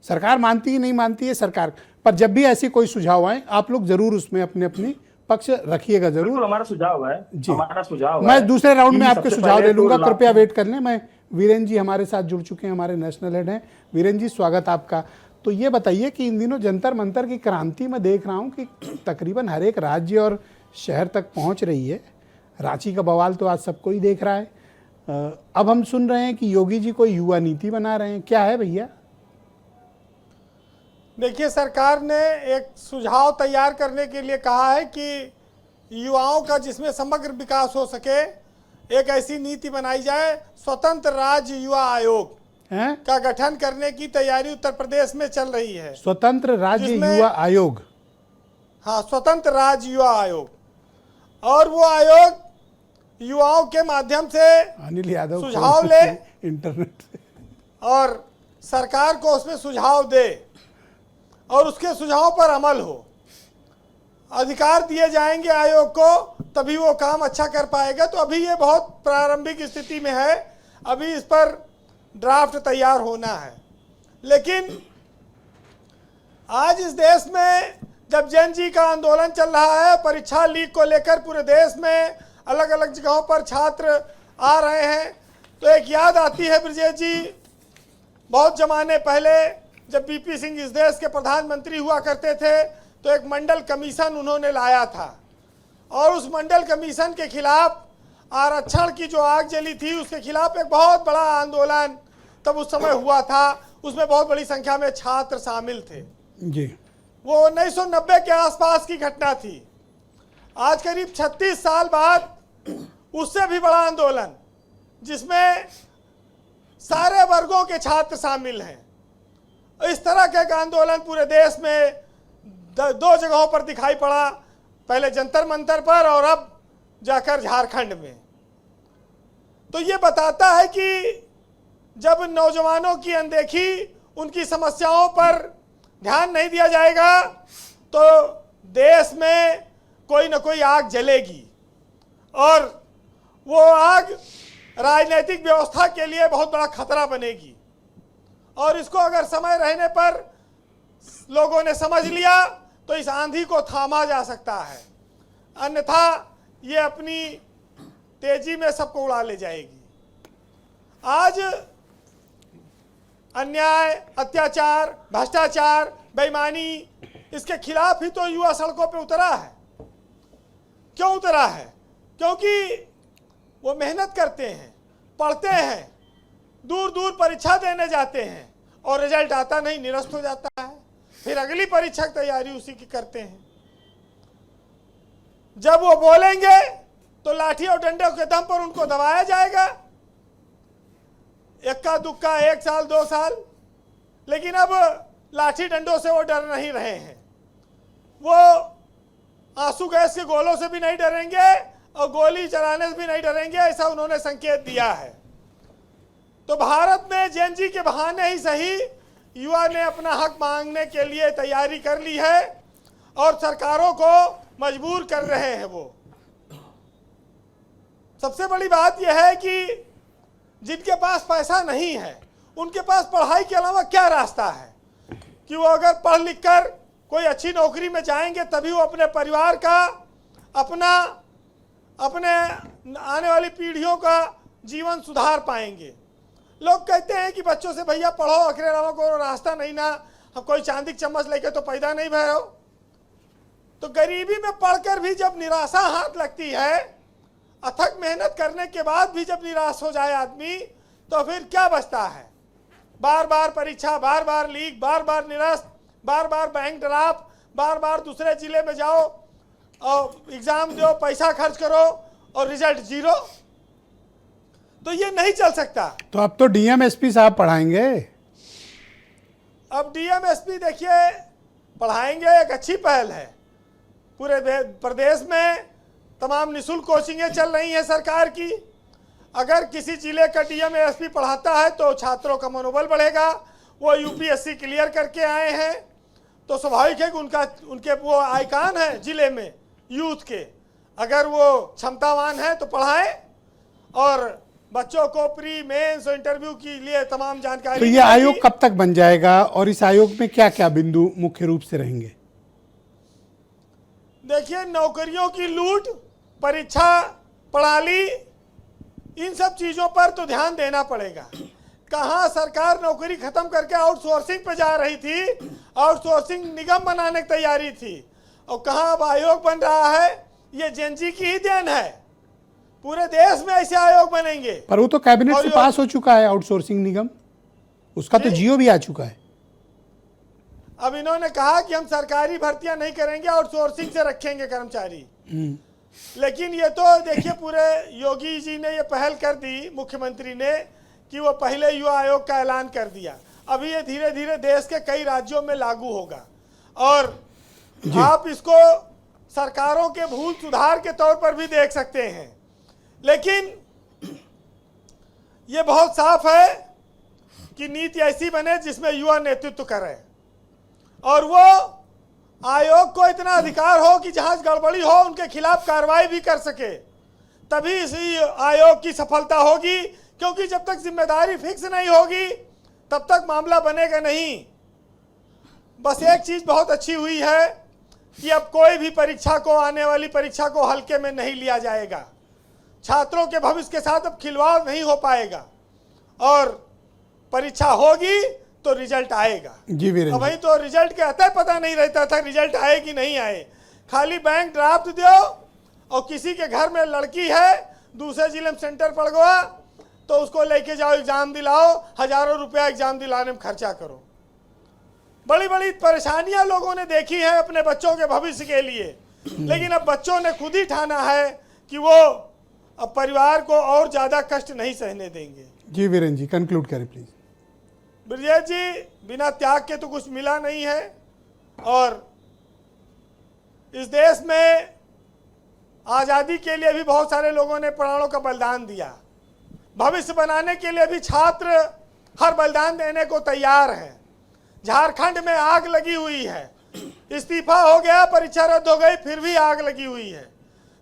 [SPEAKER 1] सरकार मानती ही नहीं मानती है सरकार, पर जब भी ऐसी कोई सुझाव आए आप लोग जरूर उसमें अपनी पक्ष रखिएगा जरूर।
[SPEAKER 10] हमारा सुझाव है जी, हमारा सुझाव
[SPEAKER 1] मैं दूसरे राउंड में आपके सुझाव ले लूंगा, कृपया वेट कर लें। मैं वीरेंद्र जी हमारे साथ जुड़ चुके हैं, हमारे नेशनल हेड हैं। वीरेंद्र जी, स्वागत आपका। तो ये बताइए कि इन दिनों जंतर मंतर की क्रांति में देख रहा हूँ कि तकरीबन हर एक राज्य और शहर तक पहुँच रही है। रांची का बवाल तो आज सबको ही देख रहा है। अब हम सुन रहे हैं कि योगी जी कोई युवा नीति बना रहे हैं, क्या है भैया?
[SPEAKER 11] देखिए, सरकार ने एक सुझाव तैयार करने के लिए कहा है कि युवाओं का जिसमें समग्र विकास हो सके, एक ऐसी नीति बनाई जाए। स्वतंत्र राज्य युवा आयोग का गठन करने की तैयारी उत्तर प्रदेश में चल रही है।
[SPEAKER 1] स्वतंत्र राज्य युवा आयोग?
[SPEAKER 11] हाँ, स्वतंत्र राज्य युवा आयोग। और वो आयोग युवाओं के माध्यम से
[SPEAKER 1] अनिल यादव
[SPEAKER 11] सुझाव ले
[SPEAKER 1] इंटरनेट से
[SPEAKER 11] और सरकार को उसमें सुझाव दे और उसके सुझाव पर अमल हो। अधिकार दिए जाएंगे आयोग को, तभी वो काम अच्छा कर पाएगा। तो अभी ये बहुत प्रारंभिक स्थिति में है, अभी इस पर ड्राफ्ट तैयार होना है। लेकिन आज इस देश में जब जेन जी का आंदोलन चल रहा है, परीक्षा लीक को लेकर पूरे देश में अलग अलग जगहों पर छात्र आ रहे हैं, तो एक याद आती है ब्रजेश जी, बहुत जमाने पहले जब बीपी सिंह इस देश के प्रधानमंत्री हुआ करते थे तो एक मंडल कमीशन उन्होंने लाया था और उस मंडल कमीशन के खिलाफ आरक्षण की जो आग जली थी उसके खिलाफ एक बहुत बड़ा आंदोलन तब उस समय हुआ था। उसमें बहुत बड़ी संख्या में छात्र शामिल थे।
[SPEAKER 1] जी।
[SPEAKER 11] वो 1990 के आसपास की घटना थी। आज करीब 36 साल बाद उससे भी बड़ा आंदोलन, जिसमें सारे वर्गों के छात्र शामिल हैं। इस तरह का एक आंदोलन पूरे देश में दो जगहों पर दिखाई पड़ा, पहले जंतर मंतर पर और अब जाकर झारखंड में। तो ये बताता है कि जब नौजवानों की अनदेखी, उनकी समस्याओं पर ध्यान नहीं दिया जाएगा तो देश में कोई न कोई आग जलेगी, और वो आग राजनीतिक व्यवस्था के लिए बहुत बड़ा खतरा बनेगी। और इसको अगर समय रहने पर लोगों ने समझ लिया तो इस आंधी को थामा जा सकता है, अन्यथा ये अपनी तेजी में सबको उड़ा ले जाएगी। आज अन्याय, अत्याचार, भ्रष्टाचार, बेईमानी, इसके खिलाफ ही तो युवा सड़कों पे उतरा है। क्यों उतरा है? क्योंकि वो मेहनत करते हैं, पढ़ते हैं, दूर दूर परीक्षा देने जाते हैं और रिजल्ट आता नहीं, निरस्त हो जाता है। फिर अगली परीक्षा की तैयारी उसी की करते हैं। जब वो बोलेंगे तो लाठी और डंडे के दम पर उनको दबाया जाएगा, इक्का दुक्का 1 साल 2 साल। लेकिन अब लाठी डंडों से वो डर नहीं रहे हैं, वो आंसू गैस के गोलों से भी नहीं डरेंगे और गोली चलाने से भी नहीं डरेंगे, ऐसा उन्होंने संकेत दिया है। तो भारत में जेन जी के बहाने ही सही युवा ने अपना हक मांगने के लिए तैयारी कर ली है और सरकारों को मजबूर कर रहे हैं। वो सबसे बड़ी बात यह है कि जिनके पास पैसा नहीं है उनके पास पढ़ाई के अलावा क्या रास्ता है कि वो अगर पढ़ लिख कर कोई अच्छी नौकरी में जाएंगे तभी वो अपने परिवार का, अपने आने वाली पीढ़ियों का जीवन सुधार पाएंगे। लोग कहते हैं कि बच्चों से भैया पढ़ो, अखरे अलावा कोई रास्ता नहीं ना, हम कोई चांदी की चम्मच लेके तो पैदा नहीं भय हो। तो गरीबी में पढ़कर भी जब निराशा हाथ लगती है, अथक मेहनत करने के बाद भी जब निराश हो जाए आदमी, तो फिर क्या बचता है? बार बार परीक्षा, बार बार लीक, बार बार निरस्त, बार बार बैंक ड्राफ्ट, बार बार दूसरे जिले में जाओ और एग्जाम दो, पैसा खर्च करो और रिजल्ट जीरो। तो ये नहीं चल सकता।
[SPEAKER 1] तो अब तो डीएम एसपी साहब पढ़ाएंगे।
[SPEAKER 11] अब डीएम एसपी देखिए पढ़ाएंगे, एक अच्छी पहल है। पूरे प्रदेश में तमाम निःशुल्क कोचिंगें चल रही हैं सरकार की। अगर किसी जिले का डीएम एसपी पढ़ाता है तो छात्रों का मनोबल बढ़ेगा। वो यूपीएससी क्लियर करके आए हैं तो स्वाभाविक है कि उनके वो आइकान है जिले में यूथ के। अगर वो क्षमतावान है तो पढ़ाएं और बच्चों को प्री मेंस और इंटरव्यू के लिए तमाम जानकारी।
[SPEAKER 1] तो ये आयोग कब तक बन जाएगा और इस आयोग में क्या क्या बिंदु मुख्य रूप से रहेंगे?
[SPEAKER 11] देखिए, नौकरियों की लूट, परीक्षा प्रणाली, इन सब चीजों पर तो ध्यान देना पड़ेगा। कहाँ सरकार नौकरी खत्म करके आउटसोर्सिंग पे जा रही थी, आउटसोर्सिंग निगम बनाने की तैयारी थी, और कहाँ अब आयोग बन रहा है। ये जेन जी की ही देन है। पूरे देश में ऐसे आयोग बनेंगे।
[SPEAKER 1] पर वो तो कैबिनेट से पास हो चुका है आउटसोर्सिंग निगम, उसका तो जियो भी आ चुका है।
[SPEAKER 11] अब इन्होंने कहा कि हम सरकारी भर्तियां नहीं करेंगे, आउटसोर्सिंग से रखेंगे कर्मचारी। लेकिन ये तो देखिए, पूरे योगी जी ने ये पहल कर दी, मुख्यमंत्री ने, कि वो पहले युवा आयोग का ऐलान कर दिया। अभी ये धीरे धीरे देश के कई राज्यों में लागू होगा और आप इसको सरकारों के भूल सुधार के तौर पर भी देख सकते हैं। लेकिन ये बहुत साफ है कि नीति ऐसी बने जिसमें युवा नेतृत्व करे और वो आयोग को इतना अधिकार हो कि जहां गड़बड़ी हो उनके खिलाफ कार्रवाई भी कर सके, तभी इसी आयोग की सफलता होगी। क्योंकि जब तक जिम्मेदारी फिक्स नहीं होगी तब तक मामला बनेगा नहीं। बस एक चीज बहुत अच्छी हुई है कि अब कोई भी परीक्षा को, आने वाली परीक्षा को हल्के में नहीं लिया जाएगा। छात्रों के भविष्य के साथ अब खिलवाड़ नहीं हो पाएगा और परीक्षा होगी तो रिजल्ट आएगा।
[SPEAKER 1] जी वीरेंद्र,
[SPEAKER 11] वही तो रिजल्ट के अतः पता नहीं रहता था रिजल्ट आए कि नहीं आए। खाली बैंक ड्राफ्ट दो और किसी के घर में लड़की है, दूसरे जिले में सेंटर पड़ गया तो उसको लेके जाओ, एग्जाम दिलाओ, हजारों रुपया एग्जाम दिलाने में खर्चा करो। बड़ी बड़ी परेशानियां लोगों ने देखी हैं अपने बच्चों के भविष्य के लिए, लेकिन अब बच्चों ने खुद ही ठाना है कि वो अब परिवार को और ज्यादा कष्ट नहीं सहने देंगे।
[SPEAKER 1] जी वीरेंद्र जी, कंक्लूड करें प्लीज।
[SPEAKER 11] ब्रजेश जी, बिना त्याग के तो कुछ मिला नहीं है, और इस देश में आज़ादी के लिए भी बहुत सारे लोगों ने प्राणों का बलिदान दिया। भविष्य बनाने के लिए भी छात्र हर बलिदान देने को तैयार हैं। झारखंड में आग लगी हुई है, इस्तीफा हो गया, परीक्षा रद्द हो गई, फिर भी आग लगी हुई है।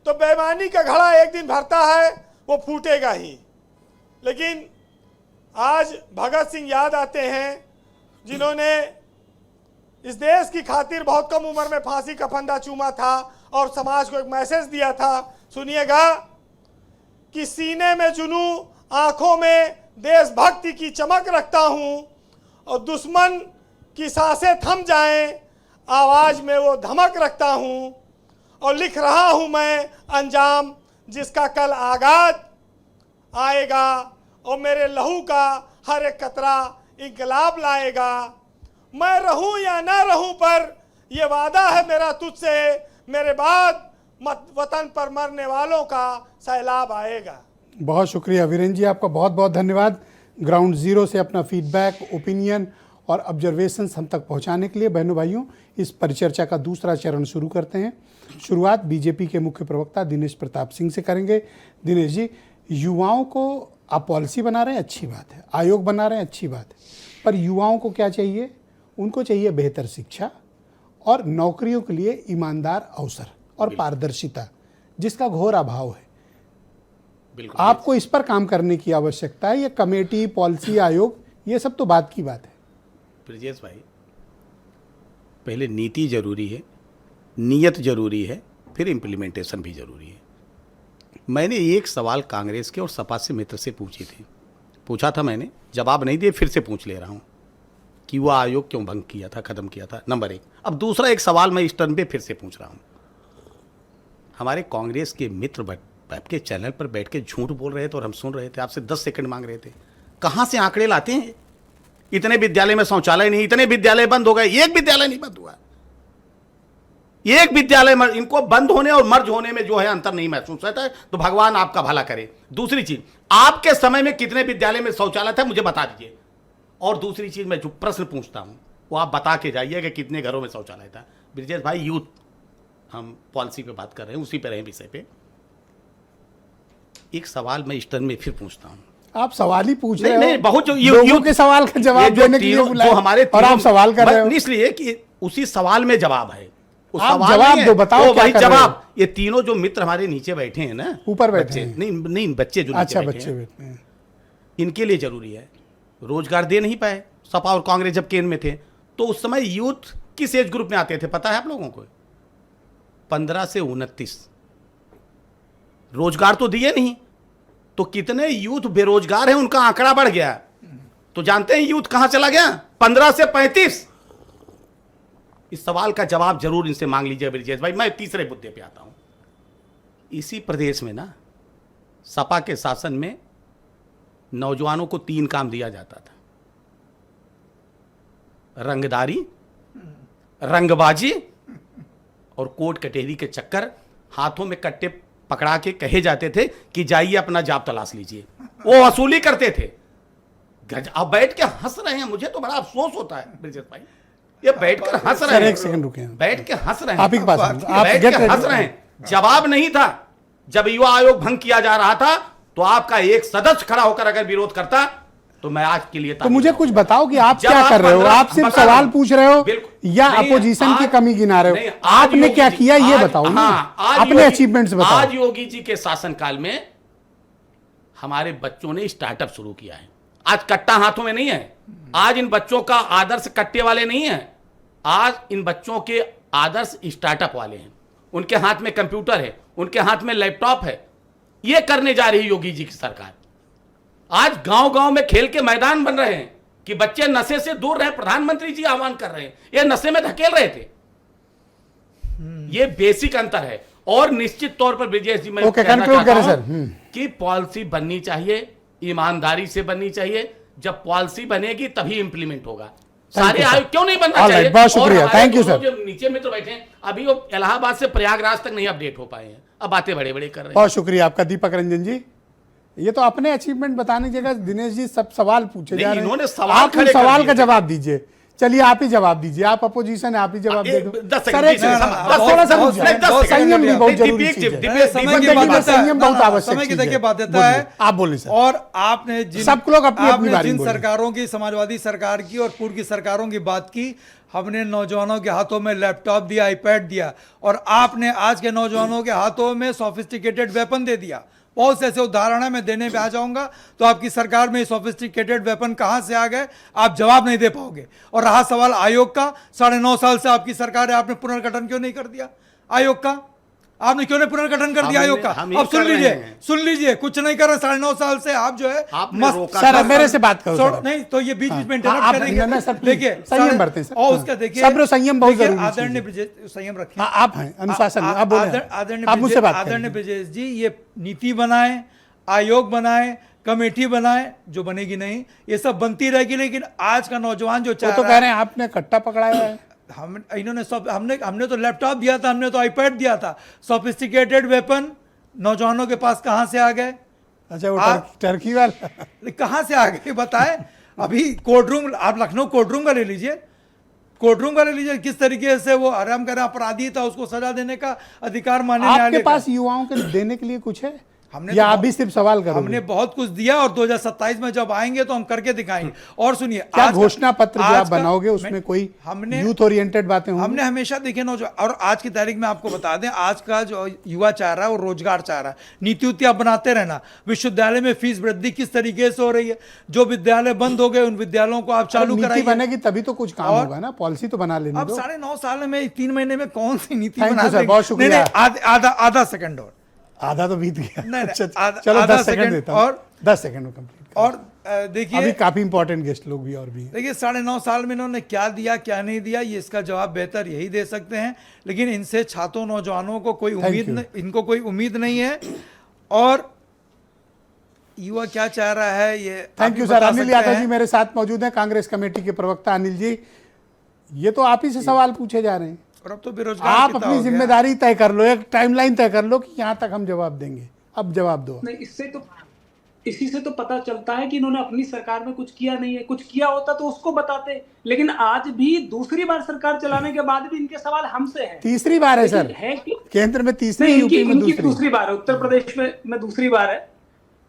[SPEAKER 11] तो बेईमानी का घड़ा एक दिन भरता है, वो फूटेगा ही। लेकिन आज भगत सिंह याद आते हैं, जिन्होंने इस देश की खातिर बहुत कम उम्र में फांसी का फंदा चूमा था और समाज को एक मैसेज दिया था। सुनिएगा कि सीने में जुनू, आंखों में देशभक्ति की चमक रखता हूं, और दुश्मन की सांसें थम जाएं, आवाज में वो धमक रखता हूं, और लिख रहा हूं मैं अंजाम जिसका कल आगाज आएगा, और मेरे लहू का हर एक कतरा इंकलाब लाएगा। मैं रहूं या ना रहूं, पर यह वादा है मेरा तुझसे, मेरे बाद वतन पर मरने वालों का सैलाब आएगा।
[SPEAKER 1] बहुत शुक्रिया वीरेंद्र जी, आपका बहुत बहुत धन्यवाद ग्राउंड जीरो से अपना फीडबैक, ओपिनियन और ऑब्जर्वेशंस हम तक पहुंचाने के लिए। बहनों भाइयों, इस परिचर्चा का दूसरा चरण शुरू करते हैं। शुरुआत बीजेपी के मुख्य प्रवक्ता दिनेश प्रताप सिंह से करेंगे। दिनेश जी, युवाओं को आप पॉलिसी बना रहे हैं, अच्छी बात है, आयोग बना रहे हैं, अच्छी बात है, पर युवाओं को क्या चाहिए? उनको चाहिए बेहतर शिक्षा और नौकरियों के लिए ईमानदार अवसर और पारदर्शिता, जिसका घोर अभाव है। आपको इस पर काम करने की आवश्यकता है। ये कमेटी, पॉलिसी, आयोग, ये सब तो बात की बात है।
[SPEAKER 5] ब्रजेश भाई, पहले नीति जरूरी है, नीयत जरूरी है, फिर इम्प्लीमेंटेशन भी जरूरी है। मैंने एक सवाल कांग्रेस के और सपा से मित्र से पूछा था मैंने, जवाब नहीं दिए, फिर से पूछ ले रहा हूँ कि वह आयोग क्यों भंग किया था, खत्म किया था, नंबर 1। अब दूसरा एक सवाल मैं इस टर्न पे फिर से पूछ रहा हूँ। हमारे कांग्रेस के मित्र आपके चैनल पर बैठ के झूठ बोल रहे थे और हम सुन रहे थे, आपसे 10 सेकंड मांग रहे थे। कहाँ से आंकड़े लाते हैं? इतने विद्यालय में शौचालय नहीं, इतने विद्यालय बंद हो गए, एक विद्यालय नहीं बंद हुआ। एक विद्यालय में इनको बंद होने और मर्ज होने में जो है अंतर नहीं महसूस होता है, तो भगवान आपका भला करे। दूसरी चीज, आपके समय में कितने विद्यालय में शौचालय था, मुझे बता दीजिए। और दूसरी चीज, मैं जो प्रश्न पूछता हूं वो आप बता के जाइए कि कितने घरों में शौचालय था। ब्रजेश भाई, यूथ, हम पॉलिसी पे बात कर रहे हैं, उसी पे रहे विषय पे। एक सवाल मैं इस टर्न में फिर पूछता हूं।
[SPEAKER 1] आप सवाल ही पूछ रहे हो।
[SPEAKER 5] नहीं, बहुत जो
[SPEAKER 1] लोगों के सवाल का जवाब देने के लिए बुलाए,
[SPEAKER 5] हमारे
[SPEAKER 1] और आप सवाल कर रहे हो।
[SPEAKER 5] इसलिए कि उसी सवाल में जवाब है।
[SPEAKER 1] आप जवाब दो, बताओ क्या कर रहे हो?
[SPEAKER 5] जवाब, ये तीनों जो मित्र हमारे नीचे बैठे हैं ना,
[SPEAKER 1] ऊपर बैठे हैं।
[SPEAKER 5] नहीं बच्चे जो
[SPEAKER 1] अच्छा,
[SPEAKER 5] नीचे
[SPEAKER 1] बच्चे बैठे हैं,
[SPEAKER 5] इनके लिए जरूरी है। रोजगार दे नहीं पाए सपा और कांग्रेस जब केंद्र में थे, तो उस समय यूथ किस एज ग्रुप में आते थे पता है आप लोगों को? 15 से 29। रोजगार तो दिए नहीं, तो कितने यूथ बेरोजगार हैं, उनका आंकड़ा बढ़ गया। तो जानते हैं यूथ कहां चला गया? 15 से 35। इस सवाल का जवाब जरूर इनसे मांग लीजिए ब्रजेश भाई। मैं तीसरे मुद्दे पे आता हूं। इसी प्रदेश में ना, सपा के शासन में नौजवानों को 3 काम दिया जाता था: रंगदारी, रंगबाजी और कोर्ट कचहरी के चक्कर। हाथों में कट्टे पकड़ा के कहे जाते थे कि जाइए अपना जाब तलाश लीजिए, वो वसूली करते थे। अब बैठ के हंस रहे हैं, मुझे तो बड़ा अफसोस होता है ब्रजेश भाई, ये बैठकर हंस रहे हैं।
[SPEAKER 1] एक सेकंड रुके,
[SPEAKER 5] बैठ के हंस रहे हैं,
[SPEAKER 1] आप ही के पास
[SPEAKER 5] बैठ के हंस रहे हैं। जवाब नहीं था। जब युवा आयोग भंग किया जा रहा था, तो आपका एक सदस्य खड़ा होकर अगर विरोध करता, तो मैं आज के लिए
[SPEAKER 1] तो मुझे कुछ बताओ कि आप क्या कर रहे हो? आप सिर्फ सवाल पूछ रहे हो या अपोजिशन की कमी गिना रहे हो? आपने क्या किया ये बताओ ना, अपने अचीवमेंट्स बताओ।
[SPEAKER 5] आज योगी जी के शासनकाल में हमारे बच्चों ने स्टार्टअप शुरू किया है। आज कट्टा हाथों में नहीं है। आज इन बच्चों का आदर्श कट्टे वाले नहीं है। आज इन बच्चों के आदर्श स्टार्टअप वाले हैं। उनके हाथ में कंप्यूटर है, उनके हाथ में लैपटॉप है। ये करने जा रही योगी जी की सरकार। आज गांव-गांव में खेल के मैदान बन रहे हैं कि बच्चे नशे से दूर रहे। प्रधानमंत्री जी आह्वान कर रहे हैं, ये नशे में धकेल रहे थे। ये बेसिक अंतर है। और निश्चित तौर पर ब्रजेश जी, मैं कहना चाहता हूं कि पॉलिसी बननी चाहिए, ईमानदारी से बननी चाहिए। जब पॉलिसी बनेगी तभी इंप्लीमेंट होगा। सारे आयोग क्यों नहीं बनना
[SPEAKER 1] All right,
[SPEAKER 5] चाहिए?
[SPEAKER 1] बहुत शुक्रिया,
[SPEAKER 5] और हमारे
[SPEAKER 1] thank you,
[SPEAKER 5] दोनों
[SPEAKER 1] sir.
[SPEAKER 5] जो नीचे मित्र बैठे हैं अभी वो इलाहाबाद से प्रयागराज तक नहीं अपडेट हो पाए हैं, अब बातें बड़े बड़े कर रहे हैं।
[SPEAKER 1] बहुत शुक्रिया आपका दीपक रंजन जी। ये तो अपने अचीवमेंट बताने की जगह दिनेश जी सब सवाल पूछे
[SPEAKER 5] नहीं,
[SPEAKER 1] जा रहे हैं।
[SPEAKER 5] इन्होंने सवाल
[SPEAKER 1] आप उन
[SPEAKER 5] खड़े कर
[SPEAKER 1] सवाल
[SPEAKER 5] दिए
[SPEAKER 1] का
[SPEAKER 5] थे।
[SPEAKER 1] जवाब दीजिए। चलिए आप ही जवाब दीजिए, आप अपोजिशन है, आप ही जवाब दे दो।
[SPEAKER 5] 10
[SPEAKER 1] सर, एक
[SPEAKER 5] सेकंड,
[SPEAKER 1] सेकंड,
[SPEAKER 6] बहुत-
[SPEAKER 1] थोड़ा सा
[SPEAKER 6] बहुत-
[SPEAKER 1] रुक जाइए।
[SPEAKER 6] बहुत-
[SPEAKER 1] संयम भी बहुत जरूरी
[SPEAKER 5] दीपक जी,
[SPEAKER 1] चीज है।
[SPEAKER 5] दीपक-
[SPEAKER 6] समय
[SPEAKER 5] दीपक
[SPEAKER 6] की
[SPEAKER 5] जी,
[SPEAKER 6] बात
[SPEAKER 1] बंदगी में
[SPEAKER 6] देता है,
[SPEAKER 1] संयम बहुत
[SPEAKER 6] ना,
[SPEAKER 1] आवश्यक
[SPEAKER 6] समय की
[SPEAKER 1] चीज
[SPEAKER 6] देखिए
[SPEAKER 1] है।
[SPEAKER 6] बात देता
[SPEAKER 1] बोलिए,
[SPEAKER 6] है।
[SPEAKER 1] आप बोलिए सर।
[SPEAKER 6] और आपने
[SPEAKER 1] सब लोग अपनी बारी
[SPEAKER 6] जिन
[SPEAKER 1] में बोलें।
[SPEAKER 6] सरकारों की, समाजवादी सरकार की और पूर्व की सरकारों की बात की, हमने नौजवानों के हाथों में लैपटॉप दिया, आईपैड दिया, और आपने आज के नौजवानों के हाथों में सोफिस्टिकेटेड वेपन दे दिया। बहुत से ऐसे उदाहरण है, मैं देने पे आ जाऊंगा। तो आपकी सरकार में सोफिस्टिकेटेड वेपन कहां से आ गए, आप जवाब नहीं दे पाओगे। और रहा सवाल आयोग का, 9.5 साल से आपकी सरकार है, आपने पुनर्गठन क्यों नहीं कर दिया आयोग का? आपने क्यों नहीं पुनर्गठन कर दिया आयोग का?
[SPEAKER 5] हम ही
[SPEAKER 6] अब
[SPEAKER 5] कर रहे हैं।
[SPEAKER 6] सुन लीजिए, कुछ नहीं कर रहे 9.5 साल से आप जो है
[SPEAKER 5] आपने रोका
[SPEAKER 1] सर, अब मेरे से बात करो सर।
[SPEAKER 6] नहीं तो ये बीच बीच में
[SPEAKER 1] हाँ,
[SPEAKER 6] इंटरप्ट
[SPEAKER 1] आप-
[SPEAKER 6] करेंगे।
[SPEAKER 1] नहीं, सर, please,
[SPEAKER 6] देखिए
[SPEAKER 1] संयम बरतें सर।
[SPEAKER 6] और
[SPEAKER 1] हाँ।
[SPEAKER 6] उसका देखिए
[SPEAKER 1] सब्र संयम बहुत
[SPEAKER 6] देखिए,
[SPEAKER 1] जरूरी चीज
[SPEAKER 6] आदरणीय
[SPEAKER 1] है।
[SPEAKER 6] ब्रिजेश, संयम रखिए।
[SPEAKER 1] हाँ, आप हैं अनुशासन में, आप बोले
[SPEAKER 6] आदरणीय
[SPEAKER 1] आप मुझसे बात करें।
[SPEAKER 6] आदरणीय ब्रिजेश जी, ये नीति बनाए, आयोग बनाए, कमेटी बनाए, जो बनेगी नहीं, ये सब बनती रहेगी। लेकिन आज का नौजवान जो
[SPEAKER 1] वो
[SPEAKER 6] चाह
[SPEAKER 1] तो
[SPEAKER 6] रहा
[SPEAKER 1] कह
[SPEAKER 6] है,
[SPEAKER 1] रहे हैं आपने कट्टा पकड़ाया है।
[SPEAKER 6] इन्होंने सब, हमने तो लैपटॉप दिया था, हमने तो आईपैड दिया था। सोफिस्टिकेटेड वेपन नौजवानों के पास कहां से आ गए?
[SPEAKER 1] अच्छा, वो
[SPEAKER 6] आप-
[SPEAKER 1] टर्की वाला
[SPEAKER 6] कहां से आ गए बताएं। अभी कोर्ट रूम, आप लखनऊ कोर्ट रूम का ले लीजिए, कोर्ट रूम का ले लीजिए, किस तरीके से वो आराम कर अपराधी था, उसको सजा देने का अधिकार मान्य
[SPEAKER 1] आपके
[SPEAKER 6] न्यायालय का।
[SPEAKER 1] पास युवाओं के देने के लिए कुछ है
[SPEAKER 6] हमने
[SPEAKER 1] या
[SPEAKER 6] तो
[SPEAKER 1] आप भी सिर्फ सवाल करोगे?
[SPEAKER 6] हमने बहुत कुछ दिया, और 2027 में जब आएंगे तो हम करके दिखाएंगे। और सुनिए,
[SPEAKER 1] क्या
[SPEAKER 6] आज का-
[SPEAKER 1] घोषणा पत्र जो
[SPEAKER 6] आज
[SPEAKER 1] आप
[SPEAKER 6] का-
[SPEAKER 1] बनाओगे उसमें
[SPEAKER 6] मैं-
[SPEAKER 1] कोई
[SPEAKER 6] हमने
[SPEAKER 1] यूथ ओरिएंटेड बातें होंगी?
[SPEAKER 6] हमने हमेशा देखे नौजवान, और आज की तारीख में आपको बता दें, आज का जो युवा चाह रहा है वो रोजगार चाह रहा है। नीति उति आप बनाते रहना। विश्वविद्यालय में फीस वृद्धि किस तरीके से हो रही है, जो विद्यालय बंद हो गए उन विद्यालयों को आप चालू
[SPEAKER 1] नीति
[SPEAKER 6] कराइए।
[SPEAKER 1] बनेगी तभी तो कुछ काम
[SPEAKER 6] और-
[SPEAKER 1] होगा ना, पॉलिसी तो बना लेने
[SPEAKER 6] अब
[SPEAKER 1] दो।
[SPEAKER 6] 9.5 साल में, 3 महीने में कौन सी नीति
[SPEAKER 1] Thank you,
[SPEAKER 6] बना
[SPEAKER 1] sir,
[SPEAKER 6] देंगे?
[SPEAKER 1] बहुत शुक्रिया।
[SPEAKER 6] नहीं, नहीं, आधा सेकंड और
[SPEAKER 1] आधा तो बीत गया।
[SPEAKER 6] नहीं,
[SPEAKER 1] अच्छा,
[SPEAKER 6] आधा-
[SPEAKER 1] चलो
[SPEAKER 6] आधा
[SPEAKER 1] 10 सेकंड
[SPEAKER 6] सेकंड
[SPEAKER 1] देता हूं।
[SPEAKER 6] और-
[SPEAKER 1] 10 सेकंड में कंप्लीट
[SPEAKER 6] और
[SPEAKER 1] अभी
[SPEAKER 6] देखिए,
[SPEAKER 1] काफी इंपॉर्टेंट गेस्ट लोग भी और भी हैं।
[SPEAKER 6] देखिए 9.5 साल में इन्होंने क्या दिया, क्या नहीं दिया, ये इसका जवाब बेहतर यही दे सकते हैं। लेकिन इनसे छात्रों, नौजवानों को कोई उम्मीद
[SPEAKER 1] you.
[SPEAKER 6] इनको कोई उम्मीद नहीं है। और युवा क्या चाह रहा है ये आप
[SPEAKER 1] थैंक
[SPEAKER 6] ही
[SPEAKER 1] यू सर।
[SPEAKER 6] बता
[SPEAKER 1] अनिल
[SPEAKER 6] सकते
[SPEAKER 1] यादव
[SPEAKER 6] हैं।
[SPEAKER 1] जी मेरे साथ मौजूद हैं, कांग्रेस कमेटी के प्रवक्ता अनिल जी। ये तो आप ही से सवाल पूछे जा रहे हैं।
[SPEAKER 6] और अब तो बेरोजगार
[SPEAKER 1] आप
[SPEAKER 6] कितना
[SPEAKER 1] अपनी
[SPEAKER 6] हो गया?
[SPEAKER 1] जिम्मेदारी तय कर लो, एक टाइमलाइन तय कर लो कि यहाँ तक हम जवाब देंगे। अब जवाब दो।
[SPEAKER 7] नहीं, इसी से तो पता चलता है कि इन्होंने अपनी सरकार में कुछ किया नहीं है। कुछ किया होता तो उसको बताते। लेकिन आज भी दूसरी बार सरकार चलाने के बाद भी इनके सवाल हमसे हैं।
[SPEAKER 1] तीसरी बार है सर,
[SPEAKER 7] है कि
[SPEAKER 1] केंद्र में तीसरी,
[SPEAKER 7] नहीं,
[SPEAKER 1] यूपी में
[SPEAKER 7] इनकी
[SPEAKER 1] दूसरी।
[SPEAKER 7] दूसरी बार है, उत्तर प्रदेश में दूसरी बार है।